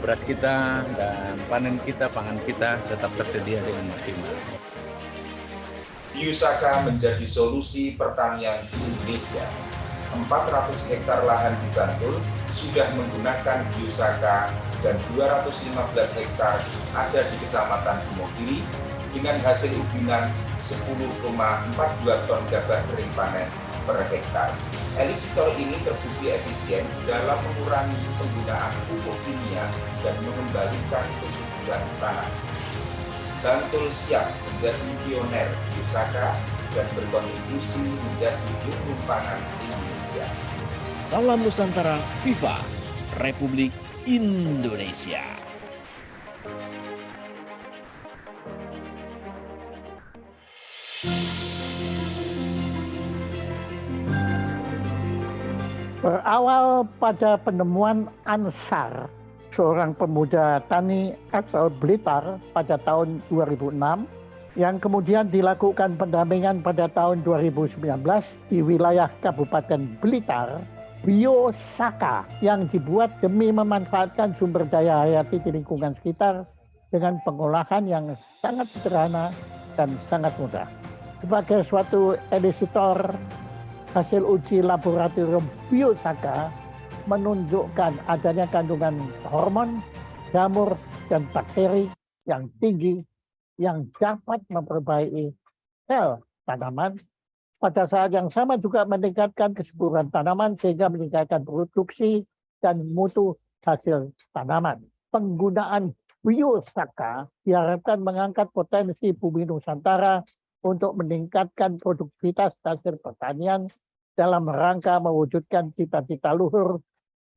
beras kita dan panen kita, pangan kita tetap tersedia dengan maksimal. Biosaka menjadi solusi pertanian di Indonesia. 400 hektar lahan di Bantul sudah menggunakan biosaka dan 215 hektar ada di Kecamatan Bumogiri dengan hasil ubinan 10,42 ton gabah kering panen per hektar. Elixitor ini terbukti efisien dalam mengurangi penggunaan pupuk kimia dan mengembalikan kesuburan tanah. Bantul siap menjadi pioner biosaka dan berkontribusi menjadi lumbung pangan Indonesia. Salam Nusantara, Viva Republik Indonesia. Berawal pada penemuan Ansar, seorang pemuda tani asal Blitar pada tahun 2006, yang kemudian dilakukan pendampingan pada tahun 2019 di wilayah Kabupaten Blitar, Biosaka yang dibuat demi memanfaatkan sumber daya hayati di lingkungan sekitar dengan pengolahan yang sangat sederhana dan sangat mudah. Sebagai suatu elisitor, hasil uji laboratorium Biosaka menunjukkan adanya kandungan hormon, jamur, dan bakteri yang tinggi yang dapat memperbaiki sel tanaman. Pada saat yang sama juga meningkatkan kesuburan tanaman sehingga meningkatkan produksi dan mutu hasil tanaman. Penggunaan Biosaka diharapkan mengangkat potensi bumi Nusantara untuk meningkatkan produktivitas hasil pertanian dalam rangka mewujudkan cita-cita luhur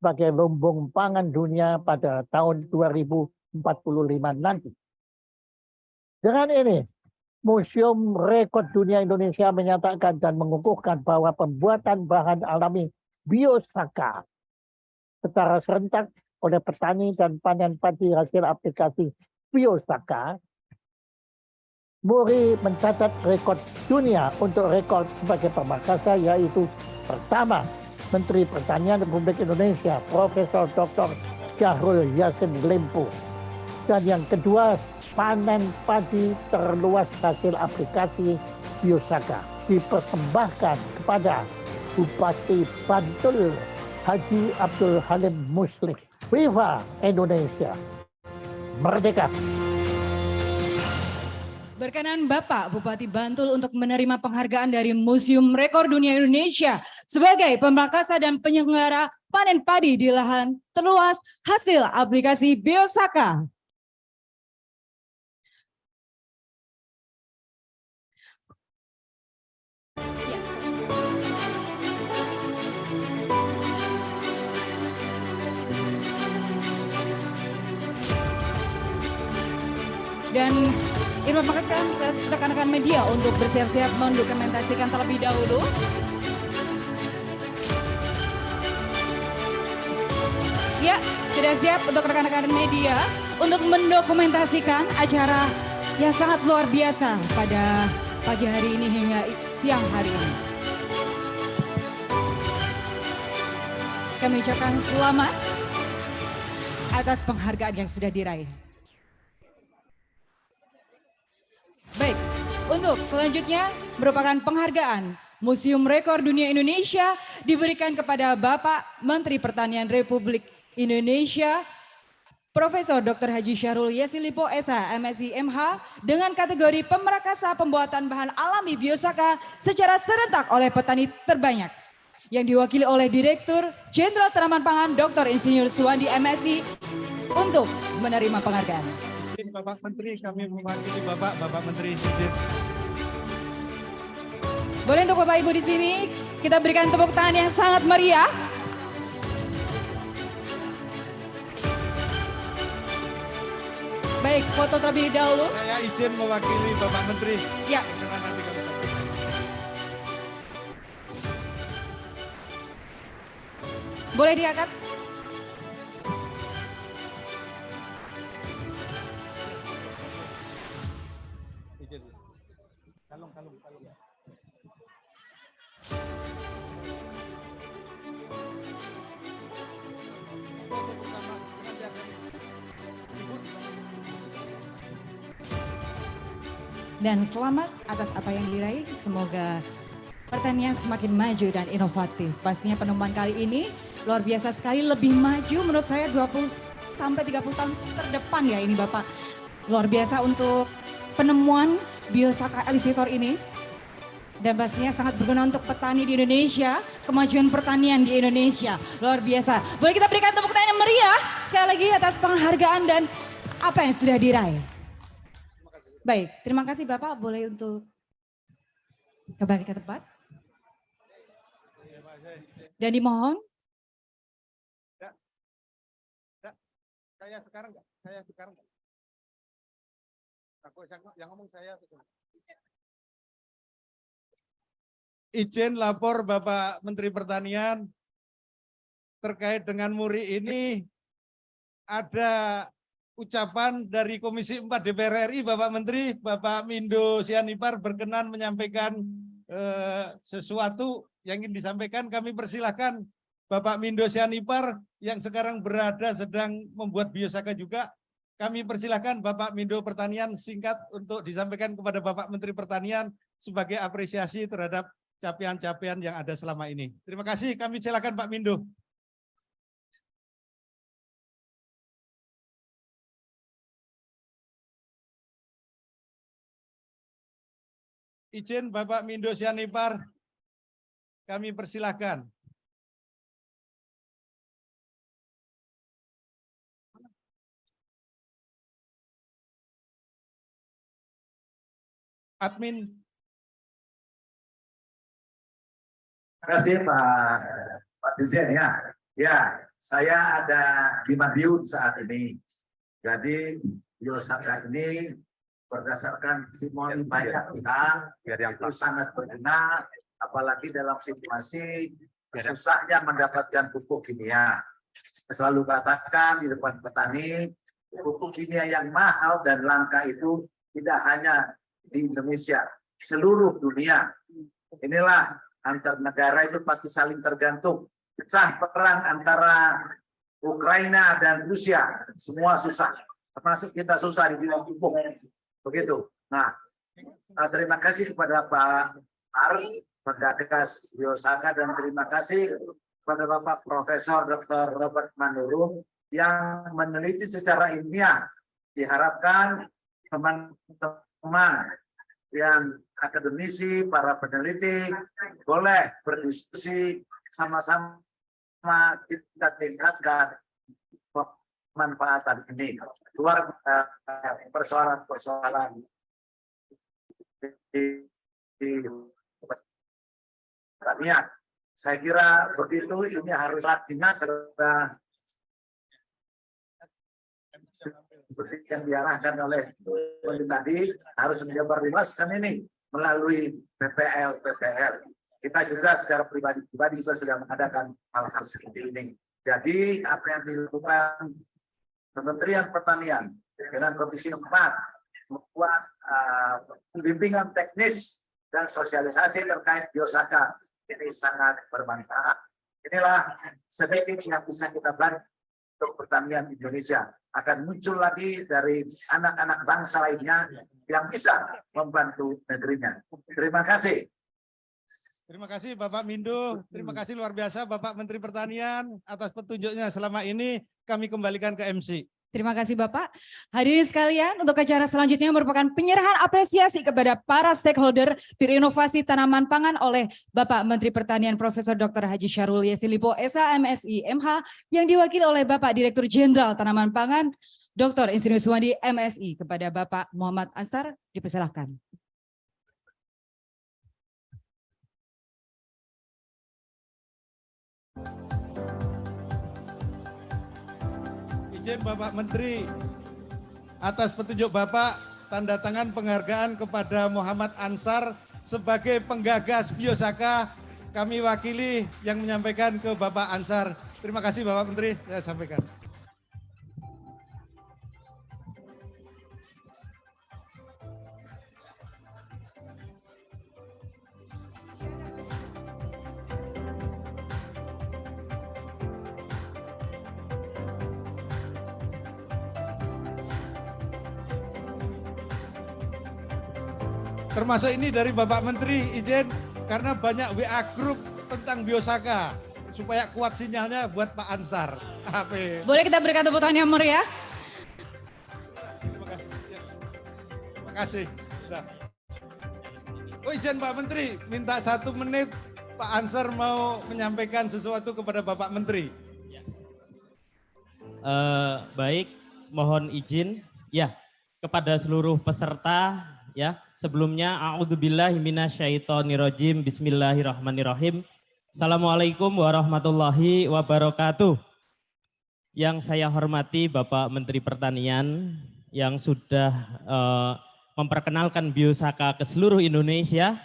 sebagai lumbung pangan dunia pada tahun 2045 nanti. Dengan ini, Museum Rekor Dunia Indonesia menyatakan dan mengukuhkan bahwa pembuatan bahan alami Biosaka secara serentak oleh petani dan panen padi hasil aplikasi Biosaka, Muri mencatat rekor dunia untuk rekor sebagai pemakasa, yaitu pertama, Menteri Pertanian Republik Indonesia, Profesor Dr. Syahrul Yassin Limpo. Dan yang kedua, panen padi terluas hasil aplikasi Biosaka dipersembahkan kepada Bupati Bantul Haji Abdul Halim Muslih. Viva Indonesia, merdeka! Berkenan Bapak Bupati Bantul untuk menerima penghargaan dari Museum Rekor Dunia Indonesia sebagai pemakasa dan penyelenggara panen padi di lahan terluas hasil aplikasi Biosaka. Dan Irma pakaskan rekan-rekan media untuk bersiap-siap mendokumentasikan terlebih dahulu. Ya, sudah siap untuk rekan-rekan media untuk mendokumentasikan acara yang sangat luar biasa pada pagi hari ini hingga siang hari ini. Kami ucapkan selamat atas penghargaan yang sudah diraih. Baik, untuk selanjutnya merupakan penghargaan Museum Rekor Dunia Indonesia diberikan kepada Bapak Menteri Pertanian Republik Indonesia, Profesor Dr. Haji Syahrul Yassin Limpo SH, MSI MH dengan kategori pemerakasa pembuatan bahan alami Biosaka secara serentak oleh petani terbanyak yang diwakili oleh Direktur Jenderal Tanaman Pangan Dr. Insinyur Suwandi MSI untuk menerima penghargaan. Bapak Menteri, kami mewakili Bapak Menteri. Boleh untuk Bapak Ibu di sini kita berikan tepuk tangan yang sangat meriah. Baik, foto terlebih dahulu. Saya izin mewakili Bapak Menteri. Ya. Dengan nanti kami sampaikan. Boleh diangkat? Izin. Kalung. Dan selamat atas apa yang diraih. Semoga pertanian semakin maju dan inovatif. Pastinya penemuan kali ini luar biasa sekali, lebih maju menurut saya 20 sampai 30 tahun terdepan ya ini Bapak. Luar biasa untuk penemuan Biosaka elisitor ini. Dan pastinya sangat berguna untuk petani di Indonesia, kemajuan pertanian di Indonesia. Luar biasa. Boleh kita berikan tepuk tangan yang meriah sekali lagi atas penghargaan dan apa yang sudah diraih. Baik, terima kasih Bapak. Boleh untuk kembali ke tempat. Dan dimohon. Saya sekarang enggak? Aku yang ngomong saya. Izin lapor Bapak Menteri Pertanian terkait dengan MURI ini ada ucapan dari Komisi 4 DPR RI, Bapak Menteri, Bapak Mindo Sianipar berkenan menyampaikan sesuatu yang ingin disampaikan. Kami persilahkan Bapak Mindo Sianipar yang sekarang sedang membuat Biosaka juga. Kami persilahkan Bapak Mindo Pertanian singkat untuk disampaikan kepada Bapak Menteri Pertanian sebagai apresiasi terhadap capaian-capaian yang ada selama ini. Terima kasih, kami silakan Pak Mindo. Izin Bapak Mindo Sianipar, kami persilahkan. Admin. Terima kasih Pak Dirjen ya. Ya, saya ada di Madiun saat ini. Jadi Biosaka ini berdasarkan testimoni banyak pihak itu sangat berguna, apalagi dalam situasi susahnya mendapatkan pupuk kimia. Saya selalu katakan di depan petani, pupuk kimia yang mahal dan langka itu tidak hanya di Indonesia, seluruh dunia. Inilah antar negara itu pasti saling tergantung. Pecah perang antara Ukraina dan Rusia, semua susah. Termasuk kita susah di bidang pupuk. Begitu. Nah, terima kasih kepada Pak Penggagas Biosaka dan terima kasih kepada Bapak Profesor Dr. Robert Manurung yang meneliti secara ilmiah. Diharapkan teman-teman yang akademisi, para peneliti boleh berdiskusi sama-sama kita tingkatkan pemanfaatan ini luar persoalan-persoalan di pertanian. Saya kira begitu, ini harus dinas seperti yang diarahkan oleh Menteri tadi harus menyebarluaskan ini melalui PPL. Kita juga secara pribadi juga sudah mengadakan hal-hal seperti ini. Jadi apa yang dilakukan Kementerian Pertanian dengan Komisi 4 membuat bimbingan teknis dan sosialisasi terkait Biosaka ini sangat bermanfaat. Inilah sedikit yang bisa kita bantu untuk pertanian Indonesia. Akan muncul lagi dari anak-anak bangsa lainnya yang bisa membantu negerinya. Terima kasih. Terima kasih Bapak Mindo, terima kasih luar biasa Bapak Menteri Pertanian atas petunjuknya selama ini. Kami kembalikan ke MC. Terima kasih Bapak. Hadirin sekalian, untuk acara selanjutnya merupakan penyerahan apresiasi kepada para stakeholder berinovasi tanaman pangan oleh Bapak Menteri Pertanian Profesor Dr. Haji Syahrul Yassin Limpo, SH, MSI, MH, yang diwakili oleh Bapak Direktur Jenderal Tanaman Pangan, Dr. Insinyur Suwandi, MSI. Kepada Bapak Muhammad Ansar, dipersilahkan. Izin Bapak Menteri, atas petunjuk Bapak, tanda tangan penghargaan kepada Muhammad Ansar sebagai penggagas Biosaka. Kami wakili yang menyampaikan ke Bapak Ansar. Terima kasih Bapak Menteri, saya sampaikan. Termasuk ini dari Bapak Menteri, izin karena banyak WA group tentang Biosaka supaya kuat sinyalnya buat Pak Ansar. Boleh kita berikan tepuk tangan yang meriah? Terima kasih. Terima kasih. Sudah. Oh izin Pak Menteri, minta 1 menit Pak Ansar mau menyampaikan sesuatu kepada Bapak Menteri. Baik, mohon izin ya kepada seluruh peserta ya. Sebelumnya a'udzubillahi minasyaitonirrajim. Bismillahirrahmanirrahim. Assalamualaikum warahmatullahi wabarakatuh. Yang saya hormati Bapak Menteri Pertanian yang sudah memperkenalkan Biosaka ke seluruh Indonesia.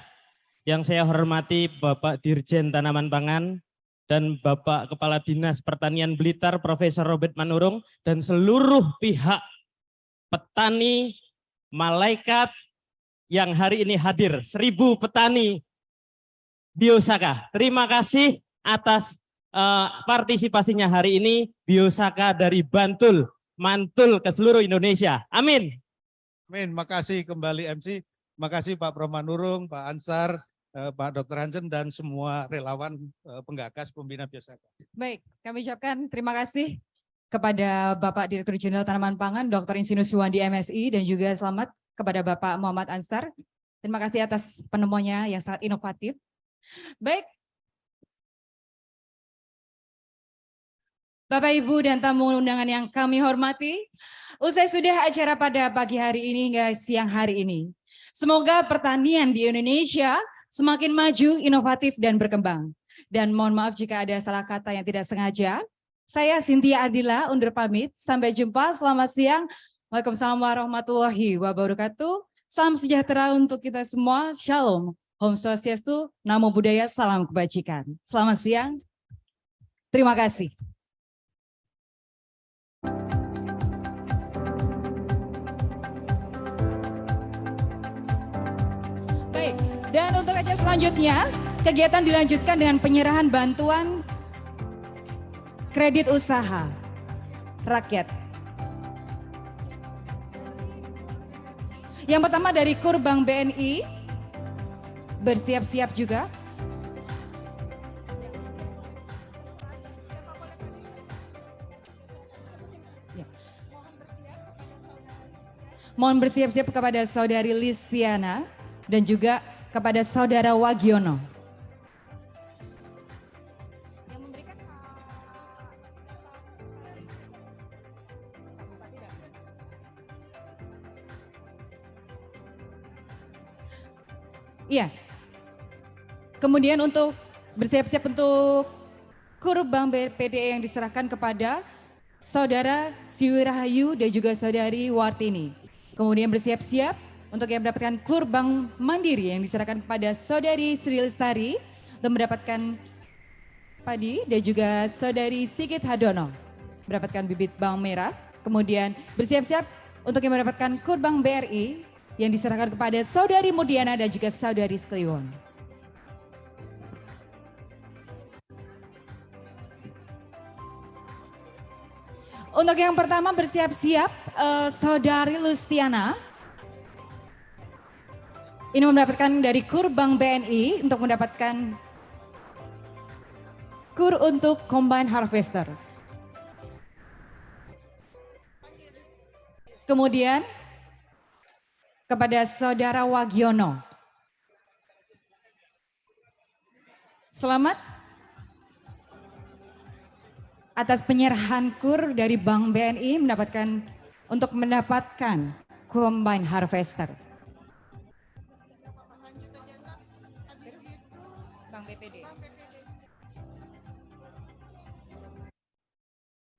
Yang saya hormati Bapak Dirjen Tanaman Pangan dan Bapak Kepala Dinas Pertanian Blitar Profesor Robert Manurung dan seluruh pihak petani, malaikat yang hari ini hadir, 1000 petani Biosaka. Terima kasih atas partisipasinya hari ini Biosaka dari Bantul, Mantul ke seluruh Indonesia. Amin. Amin, makasih kembali MC. Makasih Pak Prof Manurung, Pak Ansar, Pak Dr. Hansen dan semua relawan penggagas pembina Biosaka. Baik, kami ucapkan terima kasih kepada Bapak Direktur Jenderal Tanaman Pangan, Dr. Insinyur Suwandi MSI, dan juga selamat kepada Bapak Muhammad Ansar. Terima kasih atas penemuannya yang sangat inovatif. Baik, Bapak, Ibu, dan tamu undangan yang kami hormati, usai sudah acara pada pagi hari ini hingga siang hari ini. Semoga pertanian di Indonesia semakin maju, inovatif, dan berkembang. Dan mohon maaf jika ada salah kata yang tidak sengaja. Saya Cynthia Adila undur pamit. Sampai jumpa, selamat siang. Waalaikumsalam warahmatullahi wabarakatuh. Salam sejahtera untuk kita semua. Shalom. Om Swastiastu, Namo Buddhaya, salam kebajikan. Selamat siang. Terima kasih. Baik, dan untuk acara selanjutnya, kegiatan dilanjutkan dengan penyerahan bantuan kredit usaha rakyat. Yang pertama dari KUR Bank BNI, bersiap-siap juga. Mohon bersiap-siap kepada Saudari Listiana dan juga kepada Saudara Wagiono. Iya. Kemudian untuk bersiap-siap untuk KUR Bank BPDE yang diserahkan kepada Saudara Siwi Rahayu dan juga Saudari Wartini. Kemudian bersiap-siap untuk yang mendapatkan KUR Bank Mandiri yang diserahkan kepada Saudari Sri Lestari untuk mendapatkan padi dan juga Saudari Sigit Hadono mendapatkan bibit bawang merah. Kemudian bersiap-siap untuk yang mendapatkan KUR Bank BRI yang diserahkan kepada Saudari Mudiana dan juga Saudari Skliwon. Untuk yang pertama bersiap-siap Saudari Lustiana. Ini mendapatkan dari KUR Bank BNI untuk mendapatkan KUR untuk Combine Harvester. Kemudian kepada Saudara Wagiono. Selamat atas penyerahan KUR dari Bank BNI untuk mendapatkan Combine Harvester. Bank BPD.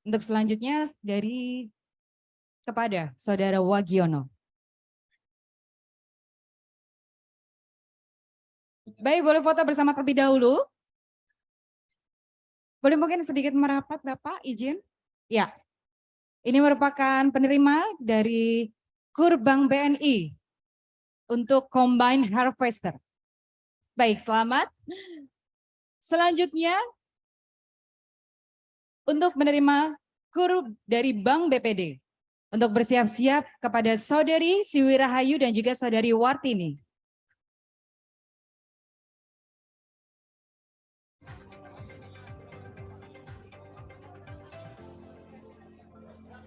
Untuk selanjutnya dari kepada Saudara Wagiono. Baik, boleh foto bersama terlebih dahulu. Boleh mungkin sedikit merapat Bapak, izin? Ya, ini merupakan penerima dari KUR Bank BNI untuk Combine Harvester. Baik, selamat. Selanjutnya, untuk menerima KUR dari Bank BPD. Untuk bersiap-siap kepada Saudari Siwi Rahayu dan juga Saudari Wartini.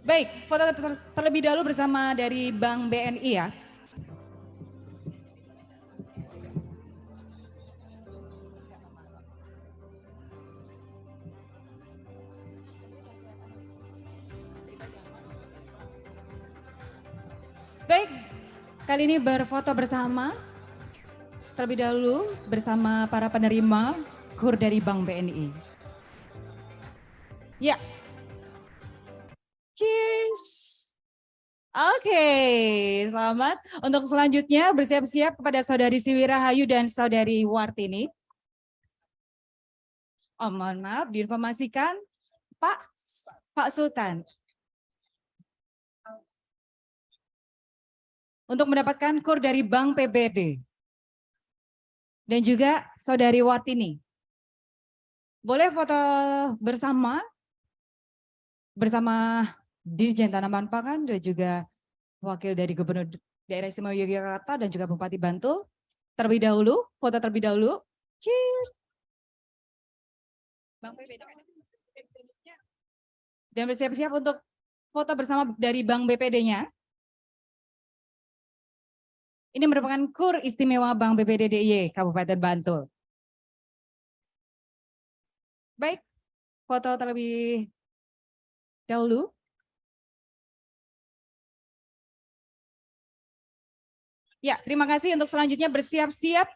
Baik, foto terlebih dahulu bersama dari Bank BNI ya. Baik, kali ini berfoto bersama terlebih dahulu bersama para penerima KUR dari Bank BNI. Ya. Cheers. Oke, selamat. Untuk selanjutnya bersiap-siap kepada Saudari Siwi Rahayu dan Saudari Wartini. Oh, mohon maaf, diinformasikan Pak Sultan. Untuk mendapatkan KUR dari Bank PBD. Dan juga Saudari Wartini. Boleh foto bersama Dirjen Tanaman Pangan dan juga wakil dari Gubernur Daerah Istimewa Yogyakarta dan juga Bupati Bantul. Terlebih dahulu, foto terlebih dahulu. Cheers. Bang BPD. Dan bersiap-siap untuk foto bersama dari Bank BPD-nya. Ini merupakan KUR istimewa Bank BPD DIY Kabupaten Bantul. Baik, foto terlebih dahulu. Ya, terima kasih. Untuk selanjutnya bersiap-siap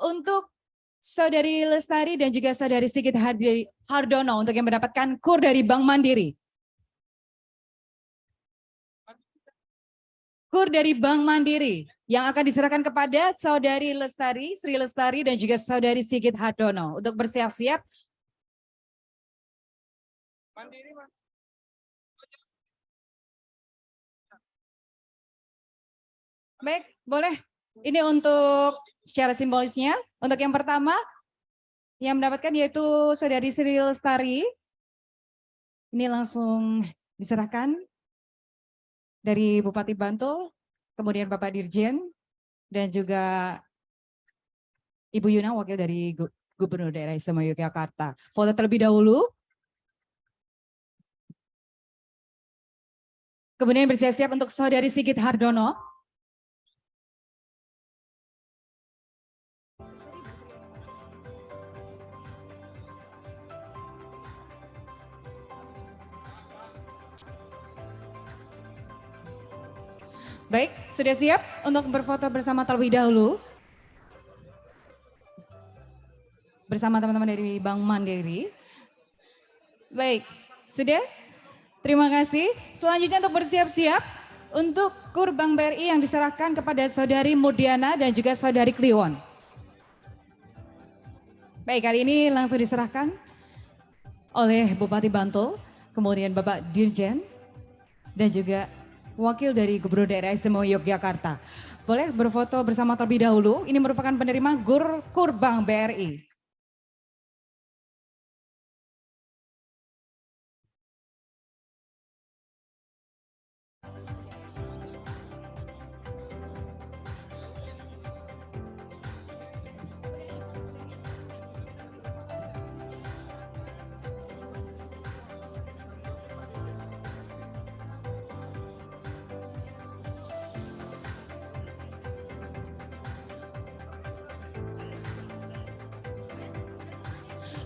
untuk Saudari Lestari dan juga Saudari Sigit Hardono untuk yang mendapatkan KUR dari Bank Mandiri. KUR dari Bank Mandiri yang akan diserahkan kepada Saudari Lestari, Sri Lestari dan juga Saudari Sigit Hardono untuk bersiap-siap. Mandiri, Mas. Baik, boleh. Ini untuk secara simbolisnya. Untuk yang pertama, yang mendapatkan yaitu Saudari Sri Lestari. Ini langsung diserahkan dari Bupati Bantul, kemudian Bapak Dirjen, dan juga Ibu Yuna, wakil dari Gubernur Daerah Istimewa Yogyakarta. Foto terlebih dahulu. Kemudian bersiap-siap untuk Saudari Sigit Hardono. Baik, sudah siap untuk berfoto bersama terlebih dahulu. Bersama teman-teman dari Bank Mandiri. Baik, sudah? Terima kasih. Selanjutnya untuk bersiap-siap untuk KUR Bank BRI yang diserahkan kepada Saudari Murdiana dan juga Saudari Kliwon. Baik, kali ini langsung diserahkan oleh Bupati Bantul, kemudian Bapak Dirjen, dan juga wakil dari Gubernur Daerah Istimewa Yogyakarta. Boleh berfoto bersama terlebih dahulu. Ini merupakan penerima KUR Bank BRI.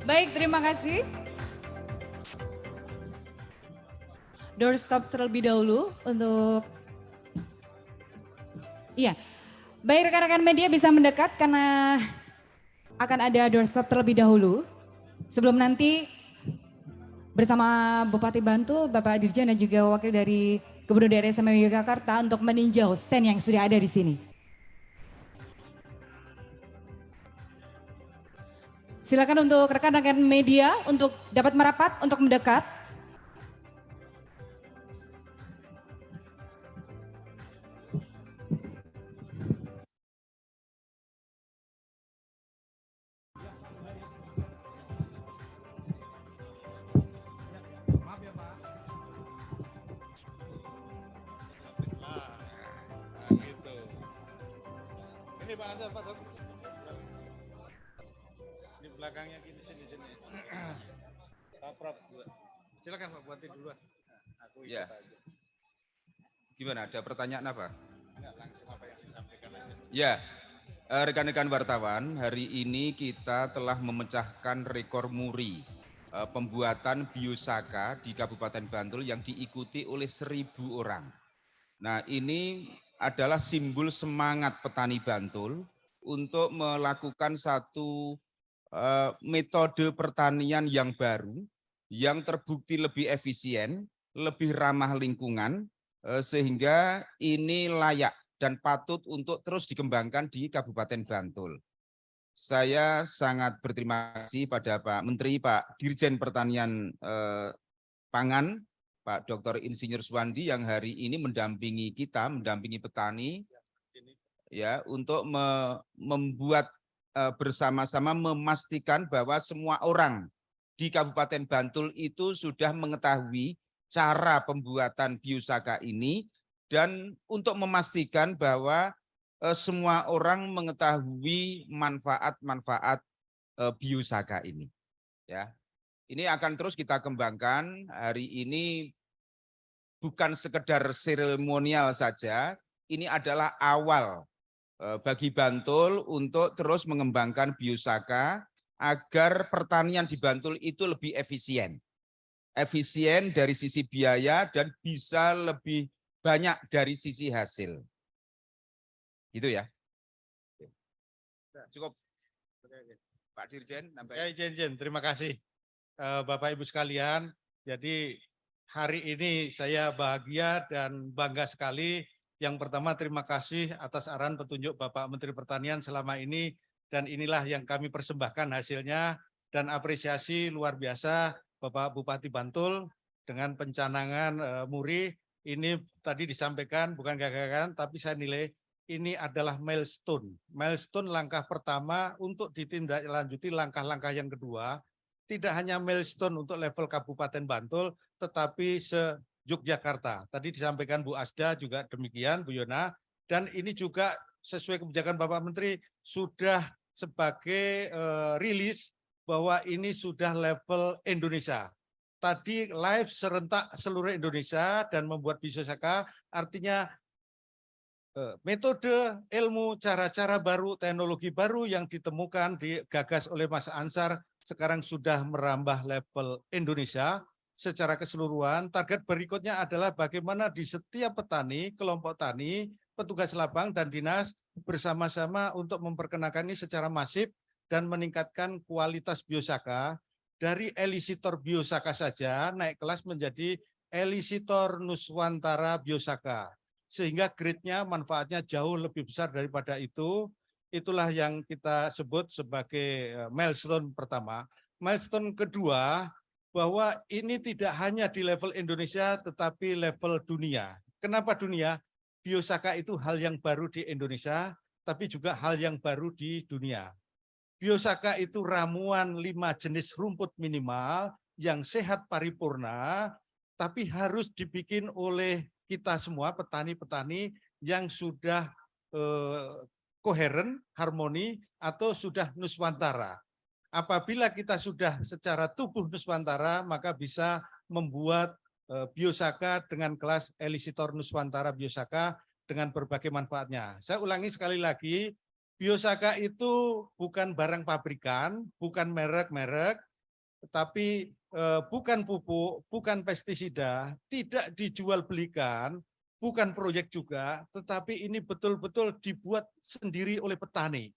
Baik, terima kasih. Doorstop terlebih dahulu untuk... Iya, baik rekan-rekan media bisa mendekat karena akan ada doorstop terlebih dahulu. Sebelum nanti bersama Bupati Bantul, Bapak Dirjen dan juga wakil dari Gubernur Daerah Istimewa Yogyakarta untuk meninjau stand yang sudah ada di sini. Silakan untuk rekan-rekan media untuk dapat merapat, untuk mendekat. Gitu. Ini Pak Ansar, Pak. Di belakangnya gini sini. Pak Prof. Silakan Pak buatin duluan. Aku ikut Ya. aja. Gimana? Ada pertanyaan apa? Enggak, langsung apa yang disampaikan aja. Ya, rekan-rekan wartawan, hari ini kita telah memecahkan rekor muri pembuatan biosaka di Kabupaten Bantul yang diikuti oleh 1.000 orang. Nah, ini adalah simbol semangat petani Bantul untuk melakukan satu metode pertanian yang baru, yang terbukti lebih efisien, lebih ramah lingkungan, sehingga ini layak dan patut untuk terus dikembangkan di Kabupaten Bantul. Saya sangat berterima kasih pada Pak Menteri, Pak Dirjen Pertanian Pangan, Pak Dr. Insinyur Suwandi yang hari ini mendampingi kita, mendampingi petani, ya, untuk membuat bersama-sama memastikan bahwa semua orang di Kabupaten Bantul itu sudah mengetahui cara pembuatan biosaka ini dan untuk memastikan bahwa semua orang mengetahui manfaat-manfaat biosaka ini. Ya, ini akan terus kita kembangkan. Hari ini bukan sekedar seremonial saja, ini adalah awal bagi Bantul untuk terus mengembangkan biosaka agar pertanian di Bantul itu lebih efisien. Efisien dari sisi biaya dan bisa lebih banyak dari sisi hasil. Gitu ya. Cukup. Pak Dirjen. Ya, izin. Terima kasih Bapak Ibu sekalian. Jadi hari ini saya bahagia dan bangga sekali. Yang pertama terima kasih atas arahan petunjuk Bapak Menteri Pertanian selama ini. Dan inilah yang kami persembahkan hasilnya. Dan apresiasi luar biasa Bapak Bupati Bantul dengan pencanangan muri. Ini tadi disampaikan bukan gagasan, tapi saya nilai ini adalah milestone. Milestone langkah pertama untuk ditindaklanjuti langkah-langkah yang kedua. Tidak hanya milestone untuk level Kabupaten Bantul, tetapi se-Yogyakarta. Tadi disampaikan Bu Asda juga demikian, Bu Yona. Dan ini juga sesuai kebijakan Bapak Menteri sudah sebagai rilis bahwa ini sudah level Indonesia. Tadi live serentak seluruh Indonesia dan membuat biosaka artinya metode, ilmu, cara-cara baru, teknologi baru yang ditemukan, digagas oleh Mas Ansar sekarang sudah merambah level Indonesia secara keseluruhan. Target berikutnya adalah bagaimana di setiap petani, kelompok tani, petugas lapang dan dinas bersama-sama untuk memperkenalkan ini secara masif dan meningkatkan kualitas biosaka. Dari elisitor biosaka saja naik kelas menjadi elisitor Nuswantara biosaka. Sehingga grade-nya, manfaatnya jauh lebih besar daripada itu. Itulah yang kita sebut sebagai milestone pertama. Milestone kedua, bahwa ini tidak hanya di level Indonesia, tetapi level dunia. Kenapa dunia? Biosaka itu hal yang baru di Indonesia, tapi juga hal yang baru di dunia. Biosaka itu ramuan 5 jenis rumput minimal yang sehat paripurna, tapi harus dibikin oleh kita semua petani-petani yang sudah koheren, harmoni, atau sudah nuswantara. Apabila kita sudah secara tubuh nuswantara, maka bisa membuat biosaka dengan kelas elisitor Nuswantara biosaka dengan berbagai manfaatnya. Saya ulangi sekali lagi, biosaka itu bukan barang pabrikan, bukan merek-merek, tetapi bukan pupuk, bukan pestisida, tidak dijual belikan, bukan proyek juga, tetapi ini betul-betul dibuat sendiri oleh petani.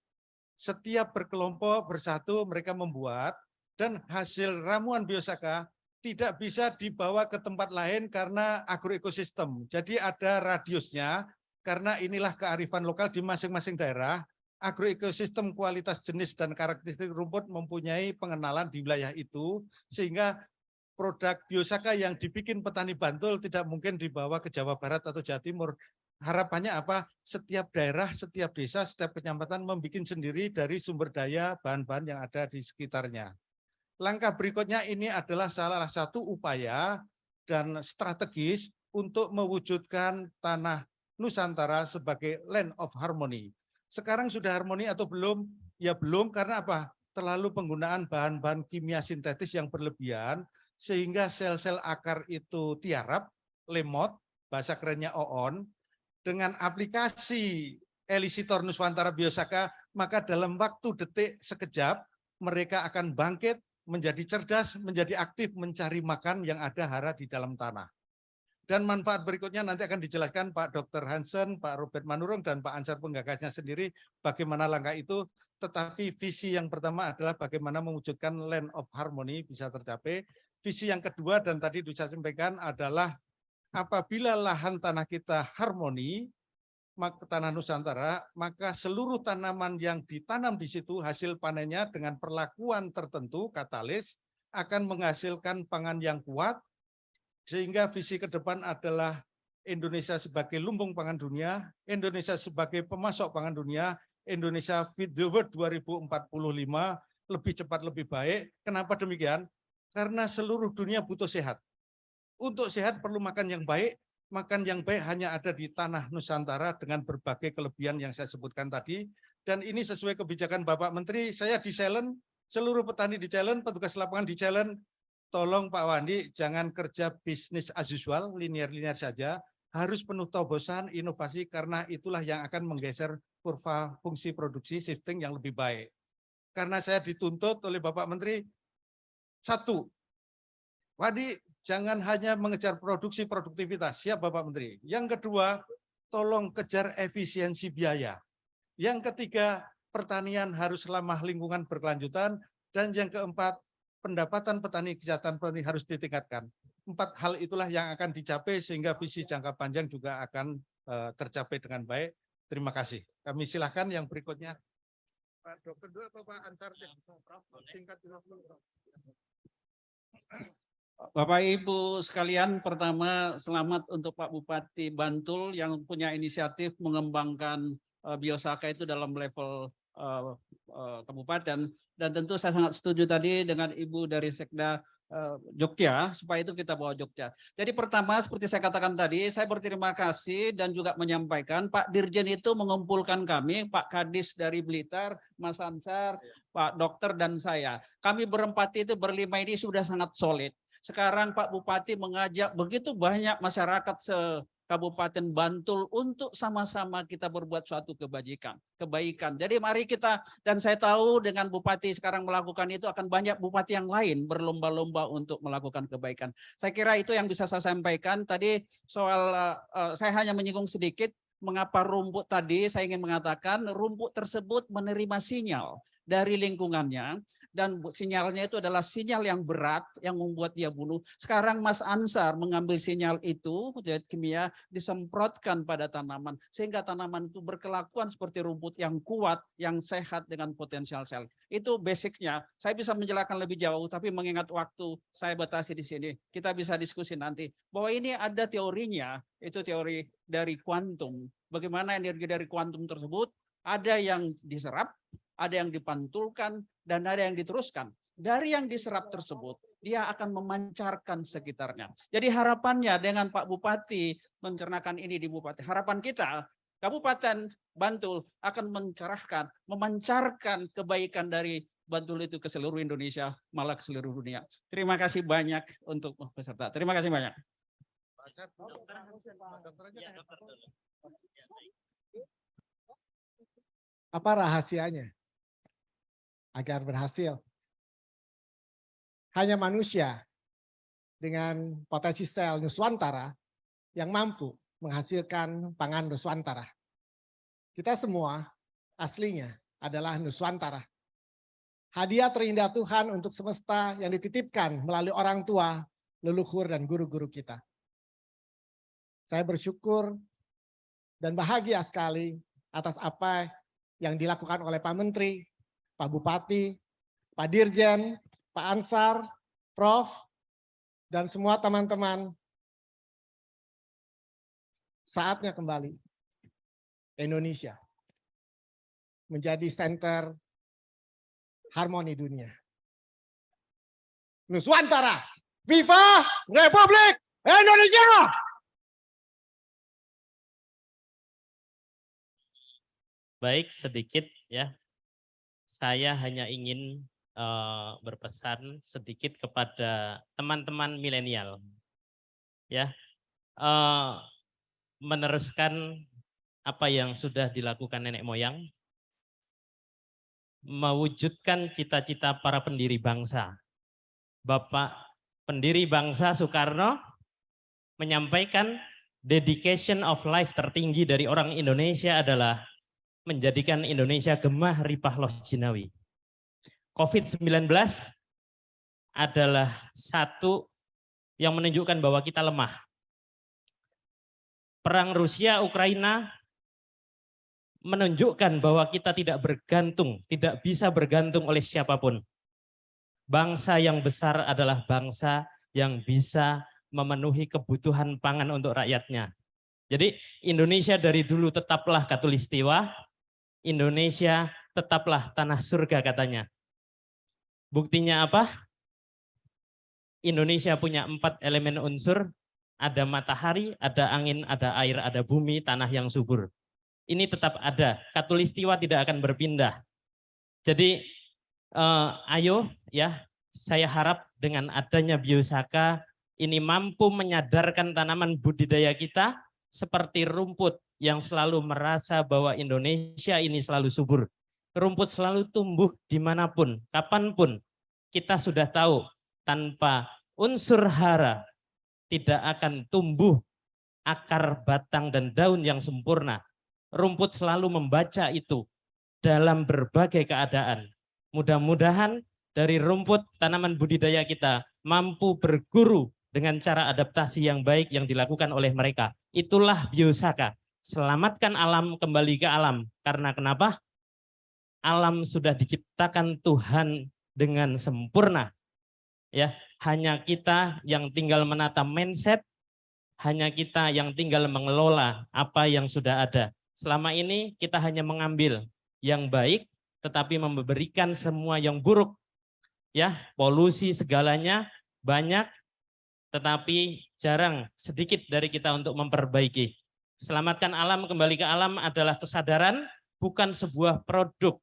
Setiap berkelompok bersatu mereka membuat, dan hasil ramuan biosaka tidak bisa dibawa ke tempat lain karena agroekosistem. Jadi ada radiusnya, karena inilah kearifan lokal di masing-masing daerah. Agroekosistem kualitas jenis dan karakteristik rumput mempunyai pengenalan di wilayah itu, sehingga produk biosaka yang dibikin petani Bantul tidak mungkin dibawa ke Jawa Barat atau Jawa Timur. Harapannya apa? Setiap daerah, setiap desa, setiap kecamatan membuat sendiri dari sumber daya bahan-bahan yang ada di sekitarnya. Langkah berikutnya ini adalah salah satu upaya dan strategis untuk mewujudkan tanah Nusantara sebagai land of harmony. Sekarang sudah harmoni atau belum? Ya belum, karena apa? Terlalu penggunaan bahan-bahan kimia sintetis yang berlebihan, sehingga sel-sel akar itu tiarap, lemot, bahasa kerennya oon. Dengan aplikasi Elisitor Nuswantara Biosaka, maka dalam waktu detik sekejap, mereka akan bangkit, menjadi cerdas, menjadi aktif, mencari makan yang ada hara di dalam tanah. Dan manfaat berikutnya nanti akan dijelaskan Pak Dr. Hansen, Pak Robert Manurung, dan Pak Ansar penggagasnya sendiri bagaimana langkah itu. Tetapi visi yang pertama adalah bagaimana mewujudkan land of harmony bisa tercapai. Visi yang kedua dan tadi saya sampaikan adalah apabila lahan tanah kita harmoni, maka tanah Nusantara, maka seluruh tanaman yang ditanam di situ hasil panennya dengan perlakuan tertentu, katalis, akan menghasilkan pangan yang kuat, sehingga visi ke depan adalah Indonesia sebagai lumbung pangan dunia, Indonesia sebagai pemasok pangan dunia, Indonesia Feed the World 2045, lebih cepat, lebih baik. Kenapa demikian? Karena seluruh dunia butuh sehat. Untuk sehat perlu makan yang baik. Makan yang baik hanya ada di tanah Nusantara dengan berbagai kelebihan yang saya sebutkan tadi. Dan ini sesuai kebijakan Bapak Menteri, saya di challenge, seluruh petani di challenge, petugas lapangan di challenge, tolong Pak Wandi jangan kerja bisnis as usual, linear-linear saja, harus penuh terobosan, inovasi, karena itulah yang akan menggeser kurva fungsi produksi shifting yang lebih baik. Karena saya dituntut oleh Bapak Menteri, satu, Wadi jangan hanya mengejar produksi produktivitas, siap Bapak Menteri. Yang kedua, tolong kejar efisiensi biaya. Yang ketiga, pertanian harus ramah lingkungan berkelanjutan. Dan yang keempat, pendapatan petani, kesejahteraan petani harus ditingkatkan. 4 hal itulah yang akan dicapai sehingga visi jangka panjang juga akan tercapai dengan baik. Terima kasih. Kami silakan yang berikutnya. Pak Dokter dulu atau Pak Ansar? Singkat juga. Bapak Ibu sekalian, pertama selamat untuk Pak Bupati Bantul yang punya inisiatif mengembangkan biosaka itu dalam level kabupaten, dan tentu saya sangat setuju tadi dengan Ibu dari Sekda Jogja, supaya itu kita bawa Jogja. Jadi pertama seperti saya katakan tadi, saya berterima kasih dan juga menyampaikan Pak Dirjen itu mengumpulkan kami, Pak Kadis dari Blitar, Mas Ansar, Pak Dokter dan saya. Kami berempat itu berlima ini sudah sangat solid. Sekarang Pak Bupati mengajak begitu banyak masyarakat se-Kabupaten Bantul untuk sama-sama kita berbuat suatu kebaikan. Jadi mari kita, dan saya tahu dengan Bupati sekarang melakukan itu akan banyak bupati yang lain berlomba-lomba untuk melakukan kebaikan. Saya kira itu yang bisa saya sampaikan. Tadi soal, saya hanya menyinggung sedikit mengapa rumput tadi, saya ingin mengatakan rumput tersebut menerima sinyal dari lingkungannya, dan sinyalnya itu adalah sinyal yang berat yang membuat dia bunuh. Sekarang Mas Ansar mengambil sinyal itu, kimia disemprotkan pada tanaman sehingga tanaman itu berkelakuan seperti rumput yang kuat, yang sehat dengan potensial sel. Itu basicnya. Saya bisa menjelaskan lebih jauh, tapi mengingat waktu saya batasi di sini. Kita bisa diskusi nanti bahwa ini ada teorinya, itu teori dari kuantum. Bagaimana energi dari kuantum tersebut ada yang diserap, ada yang dipantulkan, dan ada yang diteruskan. Dari yang diserap tersebut, dia akan memancarkan sekitarnya. Jadi harapannya dengan Pak Bupati mencernakan ini di Bupati, harapan kita, Kabupaten Bantul akan mencerahkan, memancarkan kebaikan dari Bantul itu ke seluruh Indonesia, malah ke seluruh dunia. Terima kasih banyak untuk peserta. Terima kasih banyak. Apa rahasianya agar berhasil? Hanya manusia dengan potensi sel Nuswantara yang mampu menghasilkan pangan Nuswantara. Kita semua aslinya adalah Nuswantara. Hadiah terindah Tuhan untuk semesta yang dititipkan melalui orang tua leluhur dan guru-guru kita. Saya bersyukur dan bahagia sekali atas apa yang dilakukan oleh Pak Menteri, Pak Bupati, Pak Dirjen, Pak Ansar, Prof, dan semua teman-teman. Saatnya kembali Indonesia menjadi center harmoni dunia. Nuswantara, Viva Republik Indonesia! Baik, sedikit ya. Saya hanya ingin berpesan sedikit kepada teman-teman milenial. Ya. Meneruskan apa yang sudah dilakukan nenek moyang, mewujudkan cita-cita para pendiri bangsa. Bapak pendiri bangsa Soekarno menyampaikan dedication of life tertinggi dari orang Indonesia adalah menjadikan Indonesia gemah ripah loh jinawi. COVID-19 adalah satu yang menunjukkan bahwa kita lemah. Perang Rusia-Ukraina menunjukkan bahwa kita tidak bergantung, tidak bisa bergantung oleh siapapun. Bangsa yang besar adalah bangsa yang bisa memenuhi kebutuhan pangan untuk rakyatnya. Jadi Indonesia dari dulu tetaplah Katulistiwa, Indonesia tetaplah tanah surga katanya. Buktinya apa? Indonesia punya 4 elemen unsur, ada matahari, ada angin, ada air, ada bumi, tanah yang subur. Ini tetap ada, Katulistiwa tidak akan berpindah. Jadi ayo ya, saya harap dengan adanya Biosaka ini mampu menyadarkan tanaman budidaya kita seperti rumput yang selalu merasa bahwa Indonesia ini selalu subur. Rumput selalu tumbuh dimanapun, kapanpun. Kita sudah tahu tanpa unsur hara tidak akan tumbuh akar, batang, dan daun yang sempurna. Rumput selalu membaca itu dalam berbagai keadaan. Mudah-mudahan dari rumput tanaman budidaya kita mampu berguru dengan cara adaptasi yang baik yang dilakukan oleh mereka. Itulah Biosaka. Selamatkan alam, kembali ke alam. Karena kenapa? Alam sudah diciptakan Tuhan dengan sempurna. Ya, hanya kita yang tinggal menata mindset, hanya kita yang tinggal mengelola apa yang sudah ada. Selama ini kita hanya mengambil yang baik, tetapi memberikan semua yang buruk. Ya, polusi segalanya banyak, tetapi jarang, sedikit dari kita untuk memperbaiki. Selamatkan alam, kembali ke alam adalah kesadaran, bukan sebuah produk.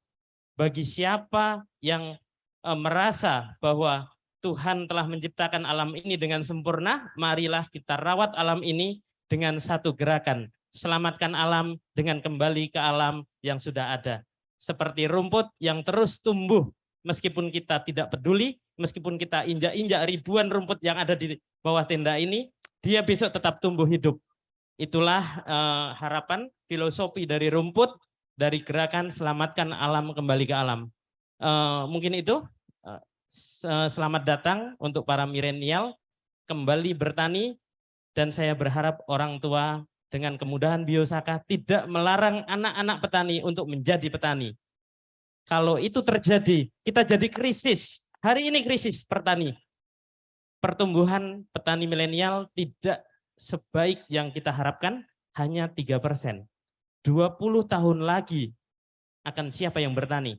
Bagi siapa yang merasa bahwa Tuhan telah menciptakan alam ini dengan sempurna, marilah kita rawat alam ini dengan satu gerakan. Selamatkan alam dengan kembali ke alam yang sudah ada. Seperti rumput yang terus tumbuh, meskipun kita tidak peduli, meskipun kita injak-injak ribuan rumput yang ada di bawah tenda ini, dia besok tetap tumbuh hidup. Itulah harapan filosofi dari rumput, dari gerakan selamatkan alam, kembali ke alam. Mungkin itu. Selamat datang untuk para milenial, kembali bertani, dan saya berharap orang tua dengan kemudahan Biosaka tidak melarang anak-anak petani untuk menjadi petani. Kalau itu terjadi, kita jadi krisis. Hari ini krisis petani. Pertumbuhan petani milenial tidak sebaik yang kita harapkan, hanya 3%. 20 tahun lagi akan siapa yang bertani?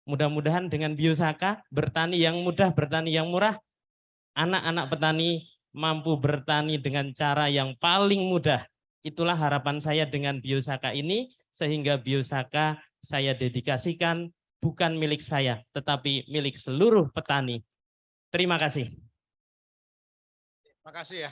Mudah-mudahan dengan Biosaka, bertani yang mudah, bertani yang murah, anak-anak petani mampu bertani dengan cara yang paling mudah. Itulah harapan saya dengan Biosaka ini, sehingga Biosaka saya dedikasikan bukan milik saya, tetapi milik seluruh petani. Terima kasih. Terima kasih ya.